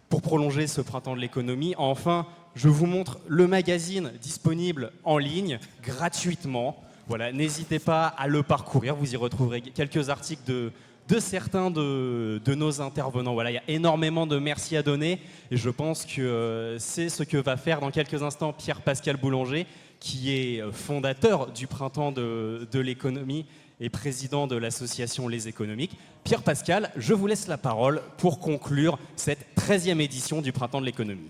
Pour prolonger ce printemps de l'économie, enfin, je vous montre le magazine disponible en ligne, gratuitement. Voilà, n'hésitez pas à le parcourir, vous y retrouverez quelques articles de de certains de nos intervenants. Voilà, il y a énormément de merci à donner et je pense que c'est ce que va faire dans quelques instants Pierre-Pascal Boulanger, qui est fondateur du Printemps de l'économie et président de l'association Les Économiques. Pierre-Pascal, je vous laisse la parole pour conclure cette 13e édition du Printemps de l'économie.